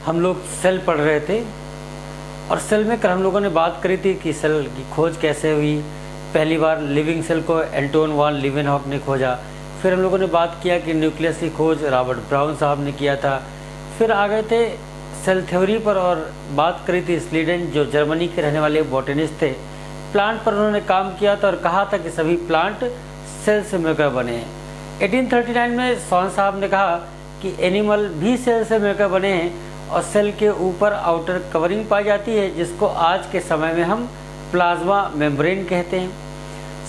हम लोग सेल पढ़ रहे थे और सेल में कल हम लोगों ने बात करी थी कि सेल की खोज कैसे हुई। पहली बार लिविंग सेल को एंटोन वान लीवेनहॉक ने खोजा। फिर हम लोगों ने बात किया कि न्यूक्लियस की खोज रॉबर्ट ब्राउन साहब ने किया था। फिर आ गए थे सेल थ्योरी पर और बात करी थी स्लीडन, जो जर्मनी के रहने वाले बॉटनिस्ट थे। प्लांट पर उन्होंने काम किया था और कहा था कि सभी प्लांट सेल से मिलकर बने हैं। 1839 में सॉन साहब ने कहा कि एनिमल भी सेल से मिलकर बने हैं और सेल के ऊपर आउटर कवरिंग पाई जाती है, जिसको आज के समय में हम प्लाज्मा मेम्ब्रेन कहते हैं।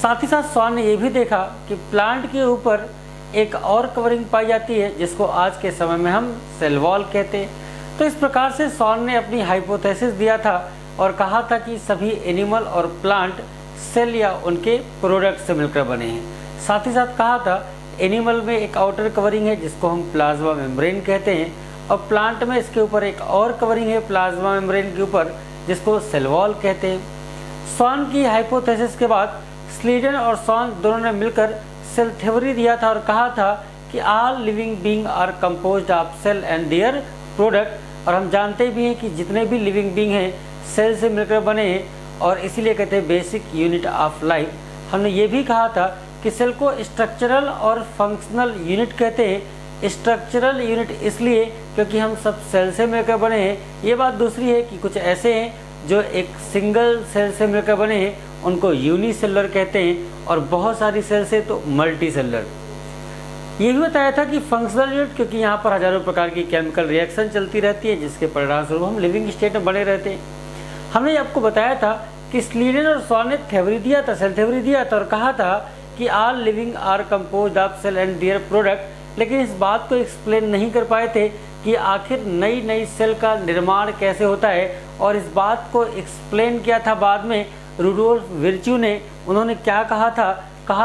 साथ ही साथ सॉन ने यह भी देखा कि प्लांट के ऊपर एक और कवरिंग पाई जाती है, जिसको आज के समय में हम सेल वॉल कहते हैं। तो इस प्रकार से सॉन ने अपनी हाइपोथेसिस दिया था और कहा था कि सभी एनिमल और प्लांट सेल या उनके प्रोडक्ट से मिलकर बने हैं। साथ ही साथ कहा था एनिमल में एक आउटर कवरिंग है जिसको हम प्लाज्मा मेम्ब्रेन कहते हैं और प्लांट में इसके ऊपर एक और कवरिंग है प्लाज्मा मेम्ब्रेन के ऊपर जिसको सेल वॉल कहते हैं। सॉन की हाइपोथेसिस के बाद स्लीडन और सॉन दोनों ने मिलकर सेल थ्योरी दिया था और कहा था कि all living being are composed of cell and their product. और हम जानते भी हैं कि जितने भी लिविंग बीइंग हैं सेल से मिलकर बने हैं और इसीलिए कहते हैं बेसिक यूनिट ऑफ लाइफ। हमने ये भी कहा था कि सेल को स्ट्रक्चरल और फंक्शनल यूनिट कहते हैं। स्ट्रक्चरल यूनिट इसलिए क्योंकि हम सब सेल से मिलकर बने हैं। ये बात दूसरी है कि कुछ ऐसे हैं जो एक सिंगल सेल से मिलकर बने हैं, उनको यूनिसेलुलर कहते हैं, और बहुत सारी सेल से तो मल्टी सेलुलर। ये भी बताया था कि फंक्शनल यूनिट क्योंकि यहाँ पर हजारों प्रकार की केमिकल रिएक्शन चलती रहती है जिसके परिणाम स्वरूप हम लिविंग स्टेट में बने रहते हैं। हमने आपको बताया था कि स्लीडन और सॉन ने थ्योरी दिया था, सेल थ्योरी दिया था और कहा था कि all living are composed of cell and their product. लेकिन इस बात को एक्सप्लेन नहीं कर पाए थे कि आखिर नई नई सेल का निर्माण कैसे होता है, और इस बात को एक्सप्लेन किया था बाद में रुडोल्फ विर्च्यू ने। उन्होंने क्या कहा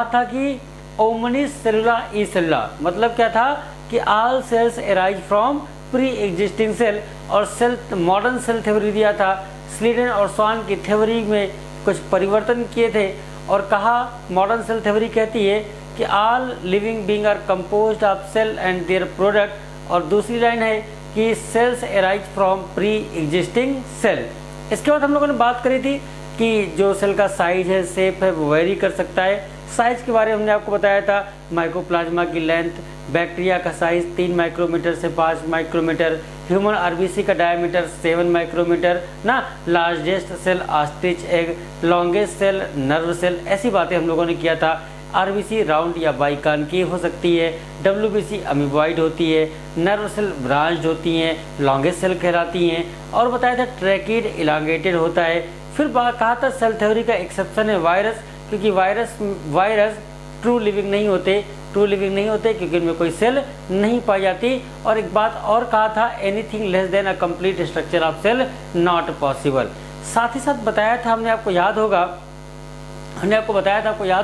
था कि ओमनिस सेलुला ई सेलुला, मतलब क्या था कि all cells arise from pre existing cell, और सेल मॉडर्न सेल थ्योरी दिया था। स्लीडन और सॉन की थ्योरी में कुछ परिवर्तन किए थे और कहा मॉडर्न सेल थ्योरी कहती है कि all living being are composed of cell and their product, और दूसरी लाइन है कि cells arise from pre existing cell. इसके बाद हम लोगों ने बात करी थी कि जो सेल का साइज है, शेप है, वो वेरी कर सकता है। साइज के बारे में हमने आपको बताया था, माइकोप्लाज्मा की लेंथ, बैक्टीरिया का साइज 3 माइक्रोमीटर से 5 माइक्रोमीटर, ह्यूमन आरबीसी का डायमीटर 7 माइक्रोमीटर ना, largest cell ostrich egg, longest cell nerve cell, ऐसी बातें हम लोगों ने किया था। आरबीसी राउंड या बाइकॉनकेव हो सकती है, डब्ल्यूबीसी अमीबॉइड होती है, नर्व सेल ब्रांच्ड होती हैं, लॉन्गेस्ट सेल कहलाती हैं, और बताया था ट्रैकिड इलांगेटेड होता है। फिर कहा था सेल थ्योरी का एक्सेप्शन है वायरस, क्योंकि वायरस ट्रू लिविंग नहीं होते क्योंकि इनमें कोई सेल नहीं पाई जाती। और एक बात और कहा था, anything less than a complete structure of cell not possible. साथ ही साथ बताया था हमने आपको याद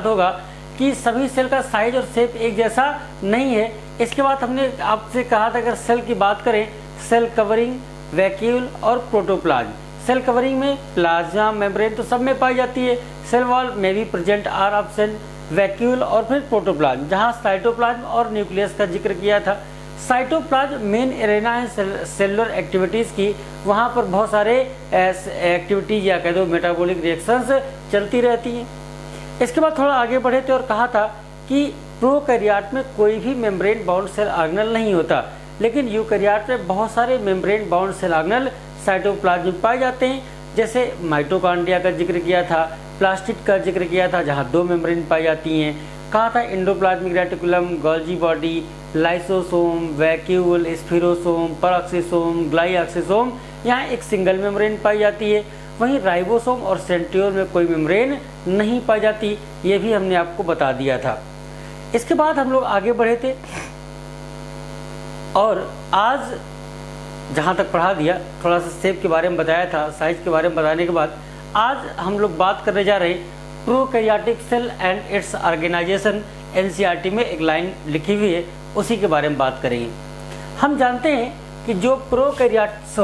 होगा कि सभी सेल का साइज और शेप एक जैसा नहीं है। इसके बाद हमने आपसे कहा था अगर सेल की बात करें, सेल कवरिंग, वैक्यूल और प्रोटोप्लाज्म। सेल कवरिंग में प्लाज्मा मेम्ब्रेन तो सब में पाई जाती है, सेल वॉल में भी प्रेजेंट आर ऑप्शन, वैक्यूल और फिर प्रोटोप्लाज्म, जहां साइटोप्लाज्म और न्यूक्लियस का जिक्र किया था। साइटोप्लाज्म मेन एरेना है सेलुलर एक्टिविटीज़ की, वहां पर बहुत सारे एक्टिविटीज या कह दो मेटाबॉलिक रिएक्शंस चलती रहती हैं। इसके बाद थोड़ा आगे बढ़े थे और कहा था कि प्रोकैरियोट में कोई भी मेम्ब्रेन बाउंड सेल ऑर्गेनेल नहीं होता, लेकिन यूकैरियोट में बहुत सारे membrane bound cell organelle cytoplasm में पाए जाते हैं। जैसे माइटोकॉन्ड्रिया का जिक्र किया था, प्लास्टिड का जिक्र किया था जहां 2 मेम्ब्रेन पाई जाती हैं। कहा था endoplasmic reticulum, Golgi body, lysosome, vacuole, spherosome, peroxisome, glyoxysome, यहाँ एक सिंगल मेम्ब्रेन पाई जाती है। वहीं राइबोसोम और सेंट्रियोल में कोई मेम्ब्रेन नहीं पाई जाती, ये भी हमने आपको बता दिया था। इसके बाद हम लोग आगे बढ़े थे और आज जहाँ तक पढ़ा दिया, थोड़ा सा शेप के बारे में बताया था, साइज के बारे में बताने के बाद आज हम लोग बात करने जा रहे हैं prokaryotic cell and its organization. NCERT में एक लाइन लिखी हुई है, उसी के बारे में बात करेंगे। हम जानते हैं कि जो प्रोकैरियोट्स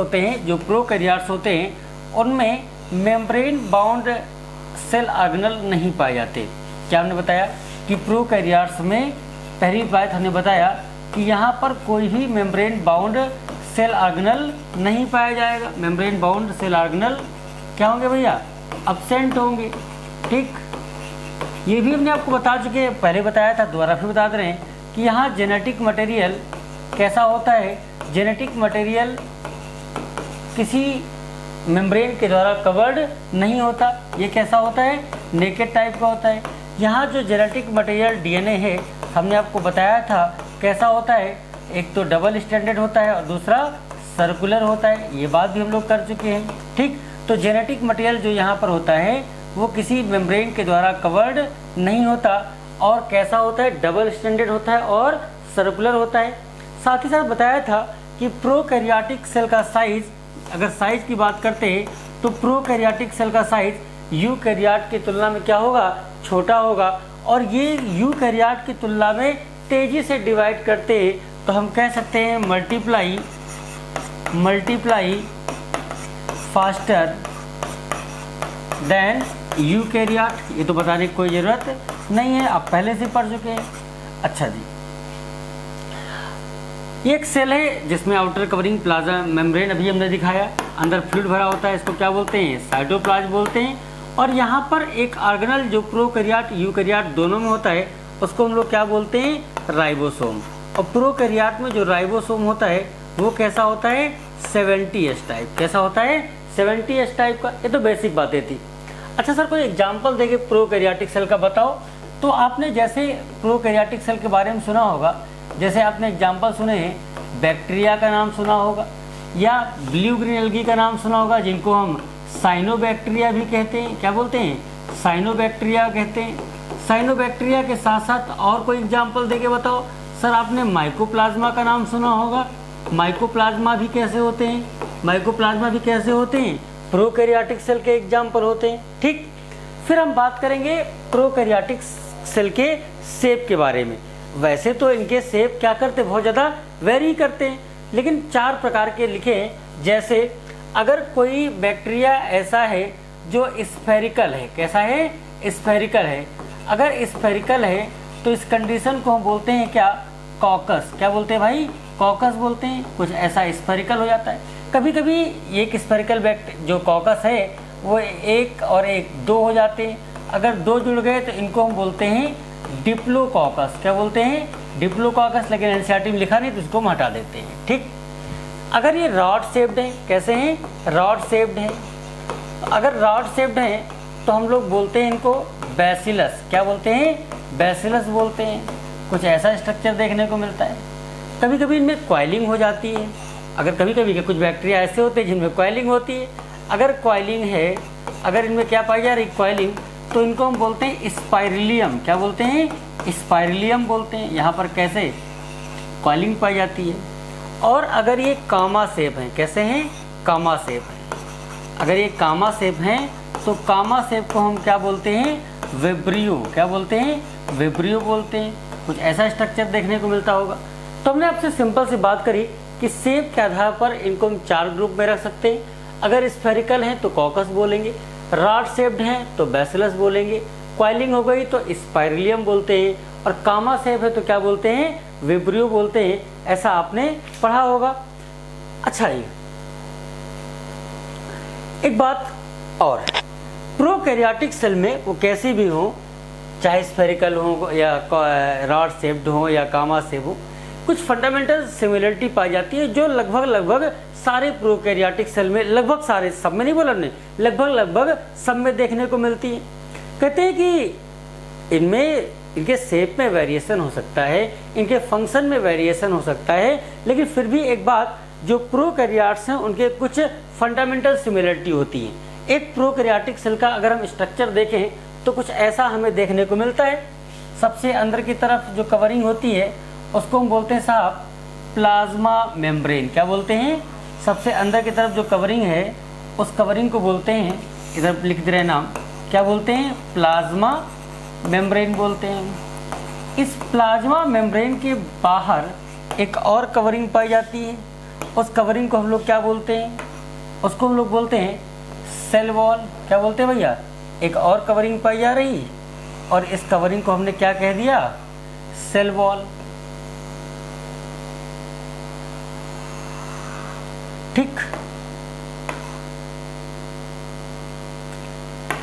होते हैं उनमें मेम्ब्रेन बाउंड सेल ऑर्गेनेल नहीं पाए जाते। क्या हमने बताया कि प्रोकैरियोट्स में पहली बात हमने बताया कि यहाँ पर कोई भी मेम्ब्रेन बाउंड सेल ऑर्गेनल नहीं पाया जाएगा। मेम्ब्रेन बाउंड सेल ऑर्गेनल क्या होंगे भैया, अब्सेंट होंगे। ठीक, ये भी हमने आपको बता चुके हैं, पहले बताया था, दोबारा फिर बता दे रहे हैं कि यहाँ जेनेटिक मटेरियल कैसा होता है। जेनेटिक मटेरियल किसी मेम्ब्रेन के द्वारा कवर्ड नहीं होता। ये कैसा होता है, नेकेड टाइप का होता है। यहाँ जो जेनेटिक मटेरियल डीएनए है, हमने आपको बताया था कैसा होता है, एक तो डबल स्टैंडर्ड होता है और दूसरा सर्कुलर होता है। ये बात भी हम लोग कर चुके हैं। ठीक, तो जेनेटिक मटेरियल जो यहाँ पर होता है वो किसी मेम्ब्रेन के द्वारा कवर्ड नहीं होता और कैसा होता है, डबल स्टैंडर्ड होता है और सर्कुलर होता है। साथ ही साथ बताया था कि प्रोकैरियोटिक सेल का साइज, अगर साइज की बात करते हैं तो प्रोकैरियोटिक सेल का साइज यूकैरियोट की तुलना में क्या होगा, छोटा होगा। और ये यूकैरियोट की तुलना में तेजी से डिवाइड करते हैं, तो हम कह सकते हैं मल्टीप्लाई फास्टर देन यूकैरियोट। ये तो बताने की कोई ज़रूरत नहीं है, आप पहले से पढ़ चुके हैं। अच्छा जी, एक सेल है जिसमें आउटर कवरिंग प्लाज्मा मेम्ब्रेन अभी हमने दिखाया, अंदर फ्लूइड भरा होता है, इसको क्या बोलते हैं, साइटोप्लाज्म बोलते हैं। और यहाँ पर एक ऑर्गेनल जो प्रोकैरियोट यूकैरियोट दोनों में होता है उसको हम लोग क्या बोलते हैं, राइबोसोम। और प्रोकैरियोट में जो राइबोसोम होता है वो कैसा होता है, 70S टाइप। कैसा होता है, 70S टाइप का। ये तो बेसिक बातें थी। अच्छा सर, कोई एग्जाम्पल देके प्रोकैरियोटिक सेल का बताओ। तो आपने जैसे प्रोकैरियोटिक सेल के बारे में सुना होगा, जैसे आपने एग्जाम्पल सुने हैं, बैक्टीरिया का नाम सुना होगा या ब्लू ग्रीन एल्गी का नाम सुना होगा, जिनको हम साइनोबैक्टीरिया भी कहते हैं। क्या बोलते हैं, साइनोबैक्टीरिया कहते हैं। साइनोबैक्टीरिया के साथ साथ और कोई एग्जाम्पल देके बताओ। सर, आपने माइकोप्लाज्मा का नाम सुना होगा। माइकोप्लाज्मा भी कैसे होते हैं, माइकोप्लाज्मा भी कैसे होते हैं, प्रोकैरियोटिक सेल के एग्जाम्पल होते हैं। ठीक, फिर हम बात करेंगे प्रोकैरियोटिक सेल के शेप के बारे में। वैसे तो इनके शेप क्या करते, बहुत ज़्यादा वेरी करते हैं, लेकिन 4 प्रकार के लिखे हैं। जैसे अगर कोई बैक्टीरिया ऐसा है जो स्फेरिकल है, कैसा है, स्फेरिकल है। अगर स्फेरिकल है तो इस कंडीशन को हम बोलते हैं क्या, कॉकस। क्या बोलते हैं भाई, कॉकस बोलते हैं। कुछ ऐसा स्फेरिकल हो जाता है। कभी कभी एक स्फेरिकल जो कॉकस है वो एक और एक 2 हो जाते हैं। अगर 2 जुड़ गए तो इनको हम बोलते हैं डिप्लोकॉकस। क्या बोलते हैं, डिप्लोकॉकस। लेकिन एनसीईआरटी में लिखा नहीं तो इसको हम हटा देते हैं। ठीक, अगर ये रॉड शेप्ड है, कैसे हैं, रॉड शेप्ड है। अगर रॉड शेप्ड है तो हम लोग बोलते हैं इनको बैसिलस। क्या बोलते हैं, बैसिलस बोलते हैं। कुछ ऐसा स्ट्रक्चर देखने को मिलता है। कभी कभी इनमें कॉइलिंग हो जाती है। अगर कभी कभी के कुछ बैक्टीरिया ऐसे होते हैं जिनमें कॉइलिंग होती है। अगर कॉइलिंग है, अगर इनमें क्या पाई जा रही कॉइलिंग, तो इनको हम बोलते हैं स्पाइरलियम। क्या बोलते हैं, स्पाइरलियम बोलते हैं। यहाँ पर कैसे कॉइलिंग पाई जाती है। और अगर ये कामा शेप है, कैसे हैं, कामा शेप है। अगर ये कामा शेप है तो कामा शेप को हम क्या बोलते हैं, विब्रियो। क्या बोलते हैं, विब्रियो बोलते हैं। कुछ ऐसा स्ट्रक्चर देखने को मिलता होगा। तो हमने आपसे सिंपल सी बात करी कि शेप के आधार पर इनको हम 4 ग्रुप में रख सकते हैं। अगर स्फेरिकल हैं तो कॉकस बोलेंगे, रॉड शेप्ड हैं तो बैसिलस बोलेंगे, कॉइलिंग हो गई तो स्पाइरलियम बोलते हैं, और कामा शेप है तो क्या बोलते हैं, विब्रियो बोलते हैं। ऐसा आपने पढ़ा होगा। अच्छा जी, एक बात और है, प्रोकैरियोटिक सेल में वो कैसी भी हो, चाहे स्फेरिकल हो या रॉड शेप्ड हो या कामा शेप हो, कुछ फंडामेंटल सिमिलरिटी पाई जाती है जो लगभग सारे प्रोकैरियोटिक सेल में, लगभग सारे, सब में नहीं बोला हमने, लगभग सब में देखने को मिलती है। कहते हैं कि इनमें, इनके शेप में वेरिएशन हो सकता है, इनके फंक्शन में वेरिएशन हो सकता है, लेकिन फिर भी एक बात, जो प्रोकैरियोट्स हैं उनके कुछ फंडामेंटल सिमिलरिटी होती है। एक प्रोकैरियोटिक सेल का अगर हम स्ट्रक्चर देखें तो कुछ ऐसा हमें देखने को मिलता है। सबसे अंदर की तरफ जो कवरिंग होती है उसको हम बोलते हैं साहब प्लाज्मा मेम्ब्रेन। क्या बोलते हैं, सबसे अंदर की तरफ जो कवरिंग है उस कवरिंग को बोलते हैं, इधर लिख दे रहे नाम, क्या बोलते हैं, प्लाज्मा मेम्ब्रेन बोलते हैं। इस प्लाज्मा मेम्ब्रेन के बाहर एक और कवरिंग पाई जाती है। उस कवरिंग को हम लोग क्या बोलते हैं, उसको हम लोग बोलते हैं सेल वॉल। क्या बोलते हैं भैया, एक और कवरिंग पाई जा रही और इस कवरिंग को हमने क्या कह दिया, सेल वॉल। ठीक।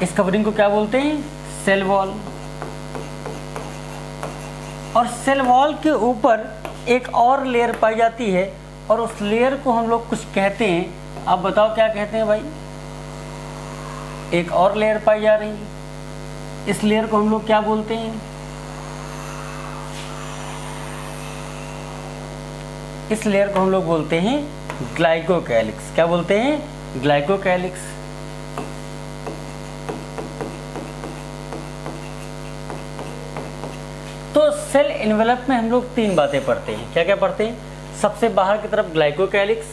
इस कवरिंग को क्या बोलते हैं? Cell wall. और सेल वॉल के ऊपर एक और लेयर पाई जाती है और उस लेयर को हम लोग कुछ कहते हैं। आप बताओ क्या कहते हैं भाई? एक और लेयर पाई जा रही है, इस लेयर को हम लोग क्या बोलते हैं? इस लेयर को हम लोग बोलते हैं ग्लाइकोकैलिक्स। क्या बोलते हैं? ग्लाइकोकैलिक्स। तो सेल एनवेलप में हम लोग 3 बातें पढ़ते हैं। क्या क्या पढ़ते हैं? सबसे बाहर की तरफ ग्लाइकोकैलिक्स,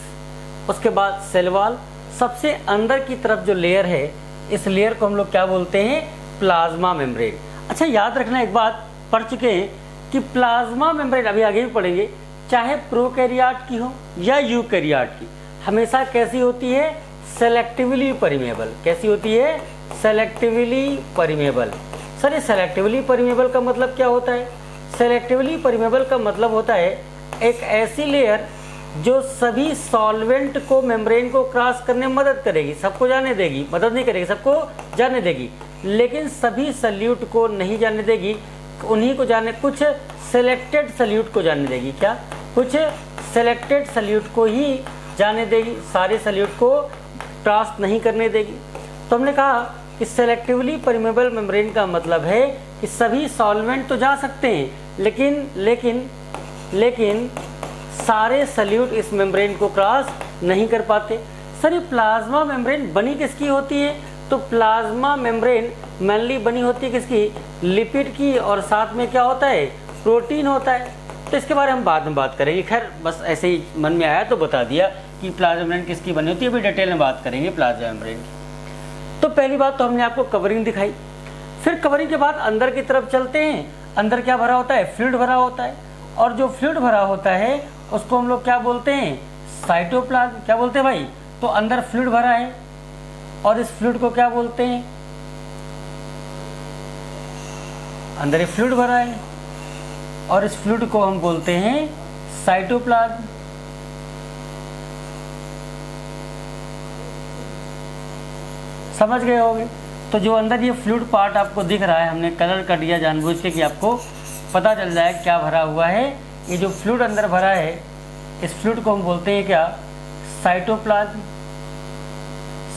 उसके बाद सेल वॉल, सबसे अंदर की तरफ जो लेयर है इस लेयर को हम लोग क्या बोलते हैं? Plasma membrane. अच्छा, याद रखना, एक बात पढ़ चुके हैं कि प्लाज्मा मेम्ब्रेन, अभी आगे भी पढ़ेंगे, चाहे प्रोकैरियोट की हो या यूकैरियोट की, हमेशा कैसी होती है? Selectively permeable. कैसी होती है? Selectively permeable. सर, ये सेलेक्टिवली परमेबल का मतलब क्या होता है? सेलेक्टिवली परमेबल का मतलब होता है एक ऐसी लेयर जो सभी सॉल्वेंट को मेम्ब्रेन को क्रॉस करने में मदद करेगी, सबको जाने देगी, मदद नहीं करेगी, सबको जाने देगी, लेकिन सभी सल्यूट को नहीं जाने देगी, उन्हीं को जाने, कुछ सेलेक्टेड सल्यूट को जाने देगी। क्या? कुछ सेलेक्टेड सल्यूट को ही जाने देगी, सारे सल्यूट को क्रॉस नहीं करने देगी। तो हमने कहा कि सेलेक्टिवली परमेबल मेम्ब्रेन का मतलब है कि सभी सॉल्वेंट तो जा सकते हैं, लेकिन सारे सल्यूट इस मेम्ब्रेन को क्रॉस नहीं कर पाते। सर, ये प्लाज्मा मेम्ब्रेन बनी किसकी होती है? तो प्लाज्मा मेम्ब्रेन मेनली बनी होती है किसकी? लिपिड की, और साथ में क्या होता है? प्रोटीन होता है। तो इसके बारे में हम बाद में बात करेंगे। खैर, बस ऐसे ही मन में आया तो बता दिया कि प्लाज्मा मेम्ब्रेन किसकी बनी होती है। अभी डिटेल में बात करेंगे प्लाज्मा मेम्ब्रेन की। तो पहली बात तो हमने आपको कवरिंग दिखाई। फिर कवरिंग के बाद अंदर की तरफ चलते हैं। अंदर क्या भरा होता है? फ्लूइड भरा होता है, और जो फ्लूइड भरा होता है उसको हम लोग क्या बोलते हैं? साइटोप्लाज्म। क्या बोलते हैं भाई? तो अंदर फ्लूइड भरा है और इस फ्लूइड को क्या बोलते हैं? अंदर एक फ्लूइड भरा है और इस फ्लूइड को हम बोलते हैं साइटोप्लाज्म। समझ गए होंगे? तो जो अंदर ये फ्लूइड पार्ट आपको दिख रहा है, हमने कलर कर दिया जानबूझ के कि आपको पता चल जाए क्या भरा हुआ है। ये जो फ्लूइड अंदर भरा है, इस फ्लूइड को हम बोलते हैं क्या? साइटोप्लाज्म।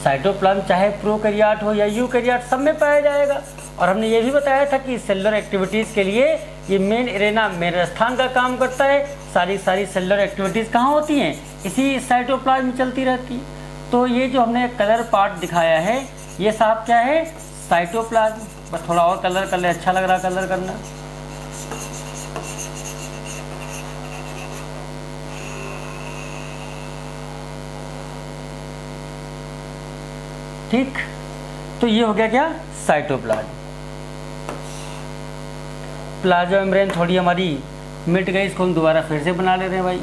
साइटोप्लाज्म चाहे प्रोकैरियोट हो या यूकैरियोट, सब में पाया जाएगा। और हमने ये भी बताया था कि सेलुलर एक्टिविटीज़ के लिए ये मेन एरेना, मेन स्थान का काम करता है। सारी सेलुलर एक्टिविटीज़ कहाँ होती हैं? इसी साइटोप्लाज्म में चलती रहती है। तो ये जो हमने कलर पार्ट दिखाया है, ये साहब क्या है? साइटोप्लाज्म। बस थोड़ा और कलर कर ले, अच्छा लग रहा कलर करना। ठीक, तो ये हो गया क्या? साइटोप्लाज्म। प्लाज्मा मेम्ब्रेन थोड़ी हमारी मिट गई, इसको हम दोबारा फिर से बना ले रहे हैं भाई।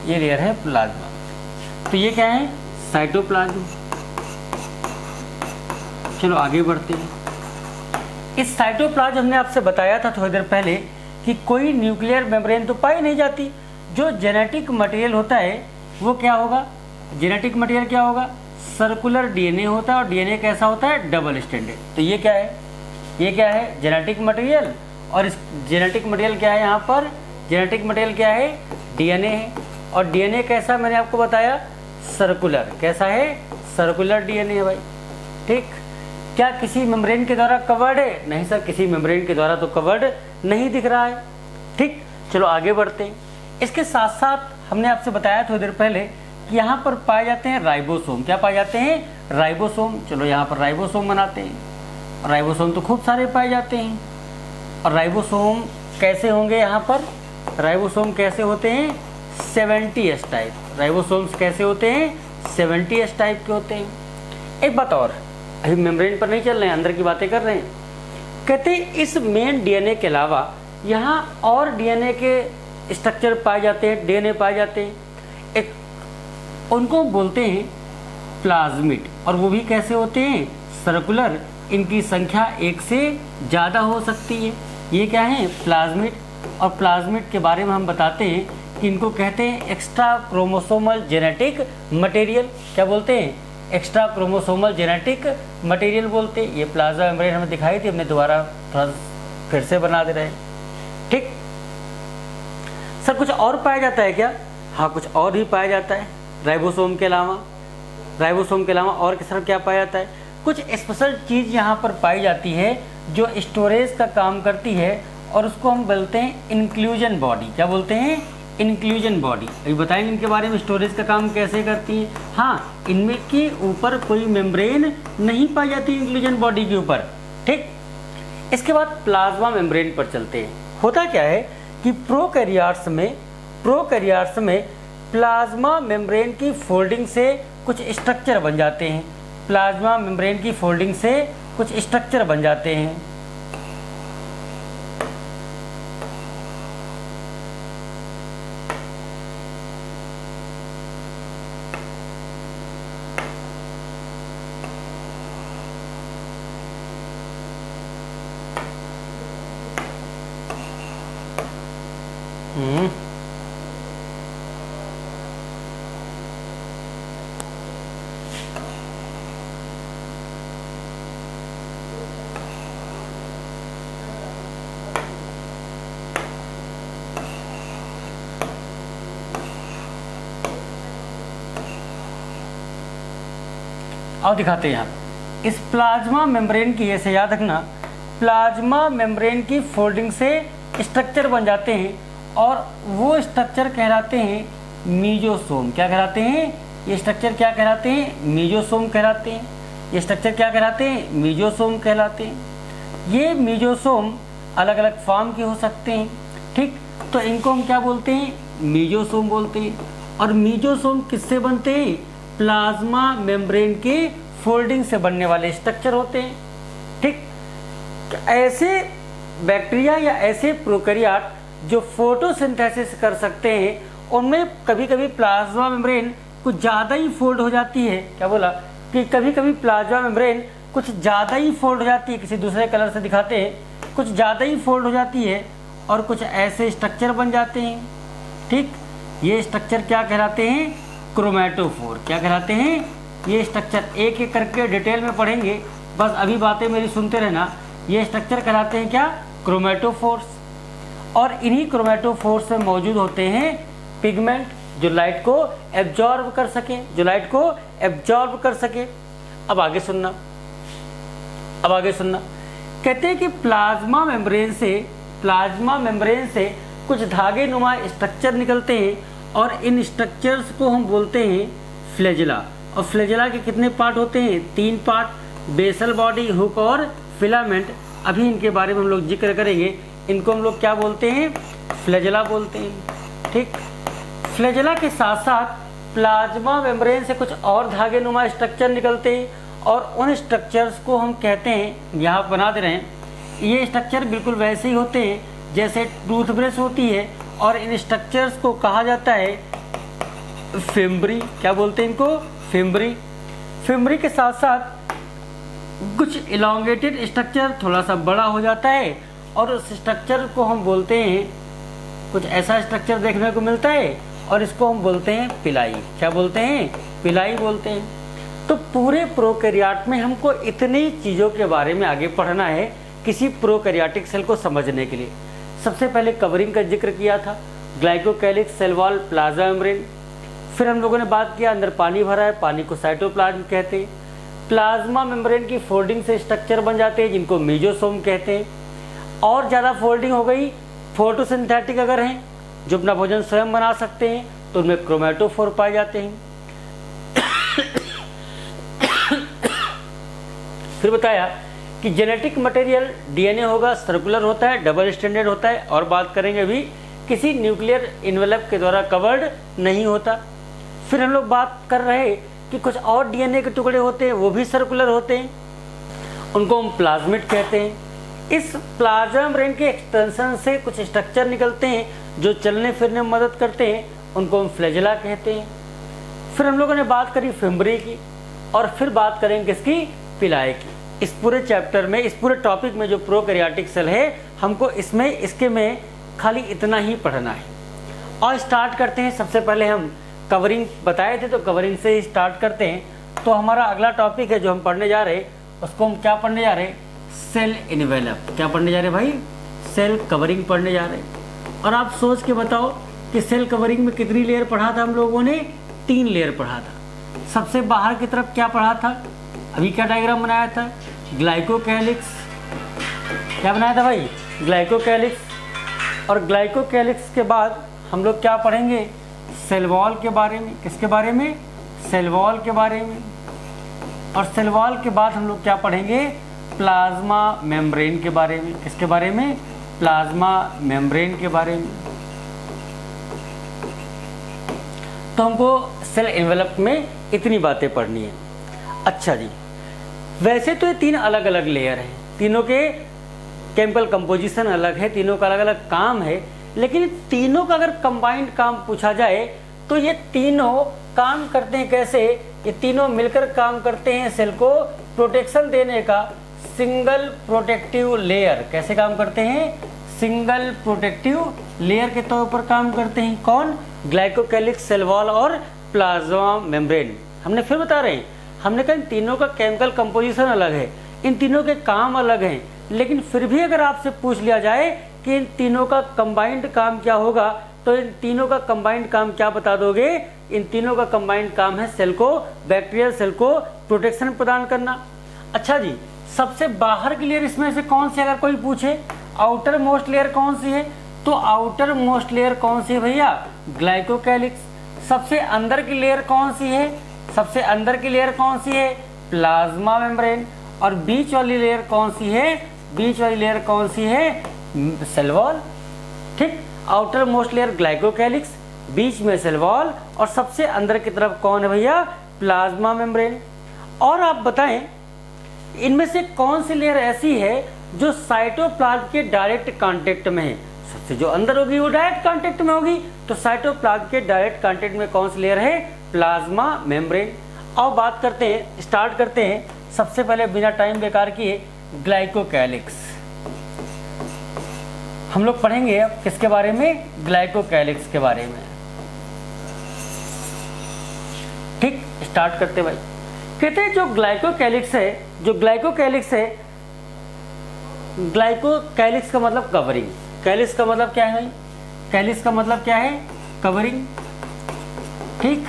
ये लेयर है प्लाज्मा। तो ये क्या है? साइटोप्लाज्म। चलो आगे बढ़ते हैं। इस साइटोप्लाज्म हमने आपसे बताया था थोड़ी देर पहले कि कोई न्यूक्लियर मेम्ब्रेन तो पाई नहीं जाती। जो जेनेटिक मटेरियल होता है वो क्या होगा? जेनेटिक मटेरियल क्या होगा? सर्कुलर डीएनए होता है, और डीएनए कैसा होता है? Double standard. तो ये क्या है? ये क्या है? Genetic material. और इस जेनेटिक मटेरियल क्या है? यहाँ पर जेनेटिक मटेरियल क्या है? डीएनए है। और डीएनए कैसा, मैंने आपको बताया? सर्कुलर। कैसा है? सर्कुलर डीएनए है भाई। ठीक, क्या किसी मेम्ब्रेन के द्वारा कवर्ड है? नहीं सर, किसी मेम्ब्रेन के द्वारा तो कवर्ड नहीं दिख रहा है। ठीक, चलो आगे बढ़ते हैं। इसके साथ साथ हमने आपसे बताया थोड़ी देर पहले कि यहाँ पर पाए जाते हैं राइबोसोम। क्या पाए जाते हैं? राइबोसोम। चलो यहाँ पर राइबोसोम बनाते हैं। राइबोसोम तो खूब सारे पाए जाते हैं। और राइबोसोम कैसे होंगे? यहाँ पर राइबोसोम कैसे होते हैं? 70S type. राइबोसोम्स कैसे होते हैं? 70S टाइप के होते हैं। एक बात और, अभी मेम्ब्रेन पर नहीं चल रहे हैं, अंदर की बातें कर रहे हैं। कहते हैं इस मेन डीएनए के अलावा यहाँ और डीएनए के स्ट्रक्चर पाए जाते हैं, डीएनए पाए जाते हैं। एक उनको बोलते हैं प्लाज्मिड। और वो भी कैसे होते हैं? सर्कुलर। इनकी संख्या एक से ज़्यादा हो सकती है। ये क्या है? प्लाज्मिड। और प्लाज्मिड के बारे में हम बताते हैं कि इनको कहते हैं एक्स्ट्रा क्रोमोसोमल जेनेटिक मटेरियल। क्या बोलते हैं? एक्स्ट्रा क्रोमोसोमल जेनेटिक मटेरियल बोलते हैं। ये प्लाज्मा मेम्ब्रेन हमें दिखाई थी, हमने दोबारा थोड़ा फिर से बना दे रहे हैं। ठीक सर, कुछ और पाया जाता है क्या? हाँ, कुछ और भी पाया जाता है राइबोसोम के अलावा। राइबोसोम के अलावा और सर क्या पाया जाता है? कुछ स्पेशल चीज़ यहाँ पर पाई जाती है जो स्टोरेज का काम करती है, और उसको हम बोलते हैं इंक्लूजन बॉडी। क्या बोलते हैं? Inclusion body. अभी बताएंगे इनके बारे में, स्टोरेज का काम कैसे करती है। हाँ, इनमें के ऊपर कोई मेम्ब्रेन नहीं पाई जाती इंक्लूजन बॉडी के ऊपर। ठीक, इसके बाद प्लाज्मा मेम्ब्रेन पर चलते हैं। होता क्या है कि प्रोकैरियोट्स में प्लाज्मा मेम्ब्रेन की फोल्डिंग से कुछ स्ट्रक्चर बन जाते हैं। प्लाज्मा मेम्ब्रेन की फोल्डिंग से कुछ स्ट्रक्चर बन जाते हैं। और दिखाते हैं यहाँ इस प्लाज्मा मेम्ब्रेन की, ऐसे याद रखना, प्लाज्मा मेम्ब्रेन की फोल्डिंग से स्ट्रक्चर बन जाते हैं और वो स्ट्रक्चर कहलाते हैं मीजोसोम। क्या कहलाते हैं? ये स्ट्रक्चर क्या कहलाते हैं? मीजोसोम कहलाते हैं। ये स्ट्रक्चर क्या कहलाते हैं? मीजोसोम कहलाते हैं। ये मीजोसोम अलग अलग फॉर्म के हो सकते हैं। ठीक, तो इनको हम क्या बोलते हैं? मीजोसोम बोलते हैं। और मीजोसोम किससे बनते हैं? प्लाज्मा मेम्ब्रेन के फोल्डिंग से बनने वाले स्ट्रक्चर होते हैं। ठीक, ऐसे बैक्टीरिया या ऐसे प्रोकैरियोट जो फोटोसिंथेसिस कर सकते हैं उनमें कभी कभी प्लाज्मा मेम्ब्रेन कुछ ज़्यादा ही फोल्ड हो जाती है। क्या बोला? कि कभी कभी प्लाज्मा मेम्ब्रेन कुछ ज़्यादा ही फोल्ड हो जाती है। किसी दूसरे कलर से दिखाते हैं, कुछ ज़्यादा ही फोल्ड हो जाती है और कुछ ऐसे स्ट्रक्चर बन जाते हैं। ठीक, ये स्ट्रक्चर क्या कहलाते हैं? क्रोमैटोफोर। क्या कहलाते हैं? ये स्ट्रक्चर एक एक करके डिटेल में पढ़ेंगे, बस अभी बातें मेरी सुनते रहना। ये स्ट्रक्चर कहलाते हैं क्या? क्रोमैटोफोर्स। और इन्हीं क्रोमैटोफोर्स में मौजूद होते हैं पिगमेंट जो लाइट को एब्जॉर्ब कर सके, अब आगे सुनना, कहते हैं कि प्लाज्मा मेम्ब्रेन से कुछ धागे नुमा स्ट्रक्चर निकलते हैं और इन स्ट्रक्चर्स को हम बोलते हैं फ्लैजेला। और फ्लैजेला के कितने पार्ट होते हैं? 3 पार्ट, बेसल बॉडी, हुक और फिलामेंट। अभी इनके बारे में हम लोग जिक्र करेंगे। इनको हम लोग क्या बोलते हैं? फ्लैजेला बोलते हैं। ठीक, फ्लैजेला के साथ साथ प्लाज्मा मेम्ब्रेन से कुछ और धागे नुमा स्ट्रक्चर निकलते हैं और उन स्ट्रक्चर्स को हम कहते हैं, यहाँ बना दे रहे हैं, ये स्ट्रक्चर बिल्कुल वैसे ही होते हैं जैसे टूथब्रश होती है और इन स्ट्रक्चर्स को कहा जाता है फिम्ब्री। क्या बोलते हैं इनको? फिम्ब्री। फिम्ब्री के साथ साथ कुछ इलांगेटेड स्ट्रक्चर थोड़ा सा बड़ा हो जाता है और उस स्ट्रक्चर को हम बोलते हैं, कुछ ऐसा स्ट्रक्चर देखने को मिलता है और इसको हम बोलते हैं पिलाई। क्या बोलते हैं? पिलाई बोलते हैं। तो पूरे प्रोकैरियोट में हमको इतनी चीज़ों के बारे में आगे पढ़ना है किसी प्रोकैरियोटिक सेल को समझने के लिए। सबसे पहले कवरिंग का जिक्र किया था, glycocalyx, cell wall, plasma membrane. फिर हम लोगों ने बात किया अंदर पानी भरा है, पानी को साइटोप्लाज्म कहते हैं। प्लाज्मा मेम्ब्रेन की फोल्डिंग से स्ट्रक्चर बन जाते हैं जिनको मीजोसोम कहते हैं। और ज़्यादा फोल्डिंग हो गई, फोटोसिंथेटिक अगर हैं जो अपना भोजन स्वयं बना सकते हैं तो उनमें क्रोमैटोफोर पाए जाते हैं। फिर बताया कि जेनेटिक मटेरियल डीएनए होगा, सर्कुलर होता है, डबल स्टैंडर्ड होता है और बात करेंगे अभी किसी न्यूक्लियर इन्वेलप के द्वारा कवर्ड नहीं होता। फिर हम लोग बात कर रहे कि कुछ और डीएनए के टुकड़े होते हैं वो भी सर्कुलर होते हैं, उनको हम प्लाज्मिड कहते हैं। इस प्लाज्मा मेम्ब्रेन के एक्सटेंशन से कुछ स्ट्रक्चर निकलते हैं जो चलने फिरने में मदद करते हैं, उनको हम फ्लैजेला कहते हैं। फिर हम लोगों ने बात करी फिम्बरी की, और फिर बात करेंगे किसकी, पिलाई की। इस पूरे चैप्टर में, इस पूरे टॉपिक में जो प्रोकैरियोटिक सेल है, हमको इसमें इसके में खाली इतना ही पढ़ना है। और स्टार्ट करते हैं। सबसे पहले हम कवरिंग बताए थे, तो कवरिंग से ही स्टार्ट करते हैं। तो हमारा अगला टॉपिक है जो हम पढ़ने जा रहे हैं, उसको हम क्या पढ़ने जा रहे हैं, सेल इनवेलप। क्या पढ़ने जा रहे हैं भाई, सेल कवरिंग पढ़ने जा रहे हैं। और आप सोच के बताओ कि सेल कवरिंग में कितनी लेयर पढ़ा था हम लोगों ने, 3 लेयर पढ़ा था। सबसे बाहर की तरफ क्या पढ़ा था, अभी क्या डायग्राम बनाया था, ग्लाइकोकैलिक्स। क्या बनाया था भाई, ग्लाइकोकैलिक्स। और ग्लाइकोकैलिक्स के बाद हम लोग क्या पढ़ेंगे, सेल वॉल के बारे में। किसके बारे में, सेल वॉल के बारे में। और सेल वॉल के बाद हम लोग क्या पढ़ेंगे, प्लाज्मा मेम्ब्रेन के बारे में। किसके बारे में, प्लाज्मा मेम्ब्रेन के बारे में। तो हमको सेल एनवेलप में इतनी बातें पढ़नी है। अच्छा जी, वैसे तो ये 3 अलग अलग लेयर हैं, तीनों के केमिकल कंपोजिशन अलग है, तीनों का अलग अलग काम है, लेकिन तीनों का अगर कंबाइंड काम पूछा जाए तो ये तीनों काम करते हैं कैसे, ये तीनों मिलकर काम करते हैं सेल को प्रोटेक्शन देने का सिंगल प्रोटेक्टिव लेयर। कैसे काम करते हैं, सिंगल प्रोटेक्टिव लेयर के तौर पर काम करते हैं। कौन, ग्लाइकोकैलिक्स, सेल वॉल और प्लाज्मा मेम्ब्रेन। हमने फिर बता रहे हैं, हमने कहा इन तीनों का केमिकल कंपोजिशन अलग है, इन तीनों के काम अलग हैं, लेकिन फिर भी अगर आपसे पूछ लिया जाए कि इन तीनों का कंबाइंड काम क्या होगा, तो इन तीनों का कंबाइंड काम क्या बता दोगे, इन तीनों का कंबाइंड काम है सेल को, बैक्टीरियल सेल को प्रोटेक्शन प्रदान करना। अच्छा जी, सबसे बाहर की लेयर इसमें से कौन सी, अगर कोई पूछे आउटर मोस्ट लेयर कौन सी है, तो आउटर मोस्ट लेयर कौन सी है भैया, ग्लाइकोकैलिक्स। सबसे अंदर की लेयर कौन सी है, सबसे अंदर की लेयर कौन सी है, प्लाज्मा मेम्ब्रेन। और बीच वाली लेयर कौन सी है, बीच वाली लेयर कौन सी है, सेल वॉल। ठीक, आउटर मोस्ट लेयर ग्लाइकोकैलिक्स, बीच में सेल वॉल, और सबसे अंदर की तरफ कौन है भैया, प्लाज्मा मेम्ब्रेन। और आप बताएं इनमें से कौन सी लेयर ऐसी है जो साइटोप्लाज्म के डायरेक्ट कांटेक्ट में है। सबसे जो अंदर होगी वो डायरेक्ट कांटेक्ट में होगी, तो साइटोप्लाज्म के डायरेक्ट कांटेक्ट में कौन सी लेयर है, प्लाज्मा मेम्ब्रेन। और बात करते हैं, स्टार्ट करते हैं सबसे पहले बिना टाइम बेकार किए, ग्लाइकोकैलिक्स। हम लोग पढ़ेंगे अब किसके बारे में, ग्लाइकोकैलिक्स के बारे में। ठीक, स्टार्ट करते भाई। कहते हैं जो ग्लाइकोकैलिक्स है, जो ग्लाइकोकैलिक्स है, ग्लाइकोकैलिक्स का मतलब कवरिंग। कैलिक्स का मतलब क्या है भाई, कैलिक्स का मतलब क्या है, कवरिंग। ठीक,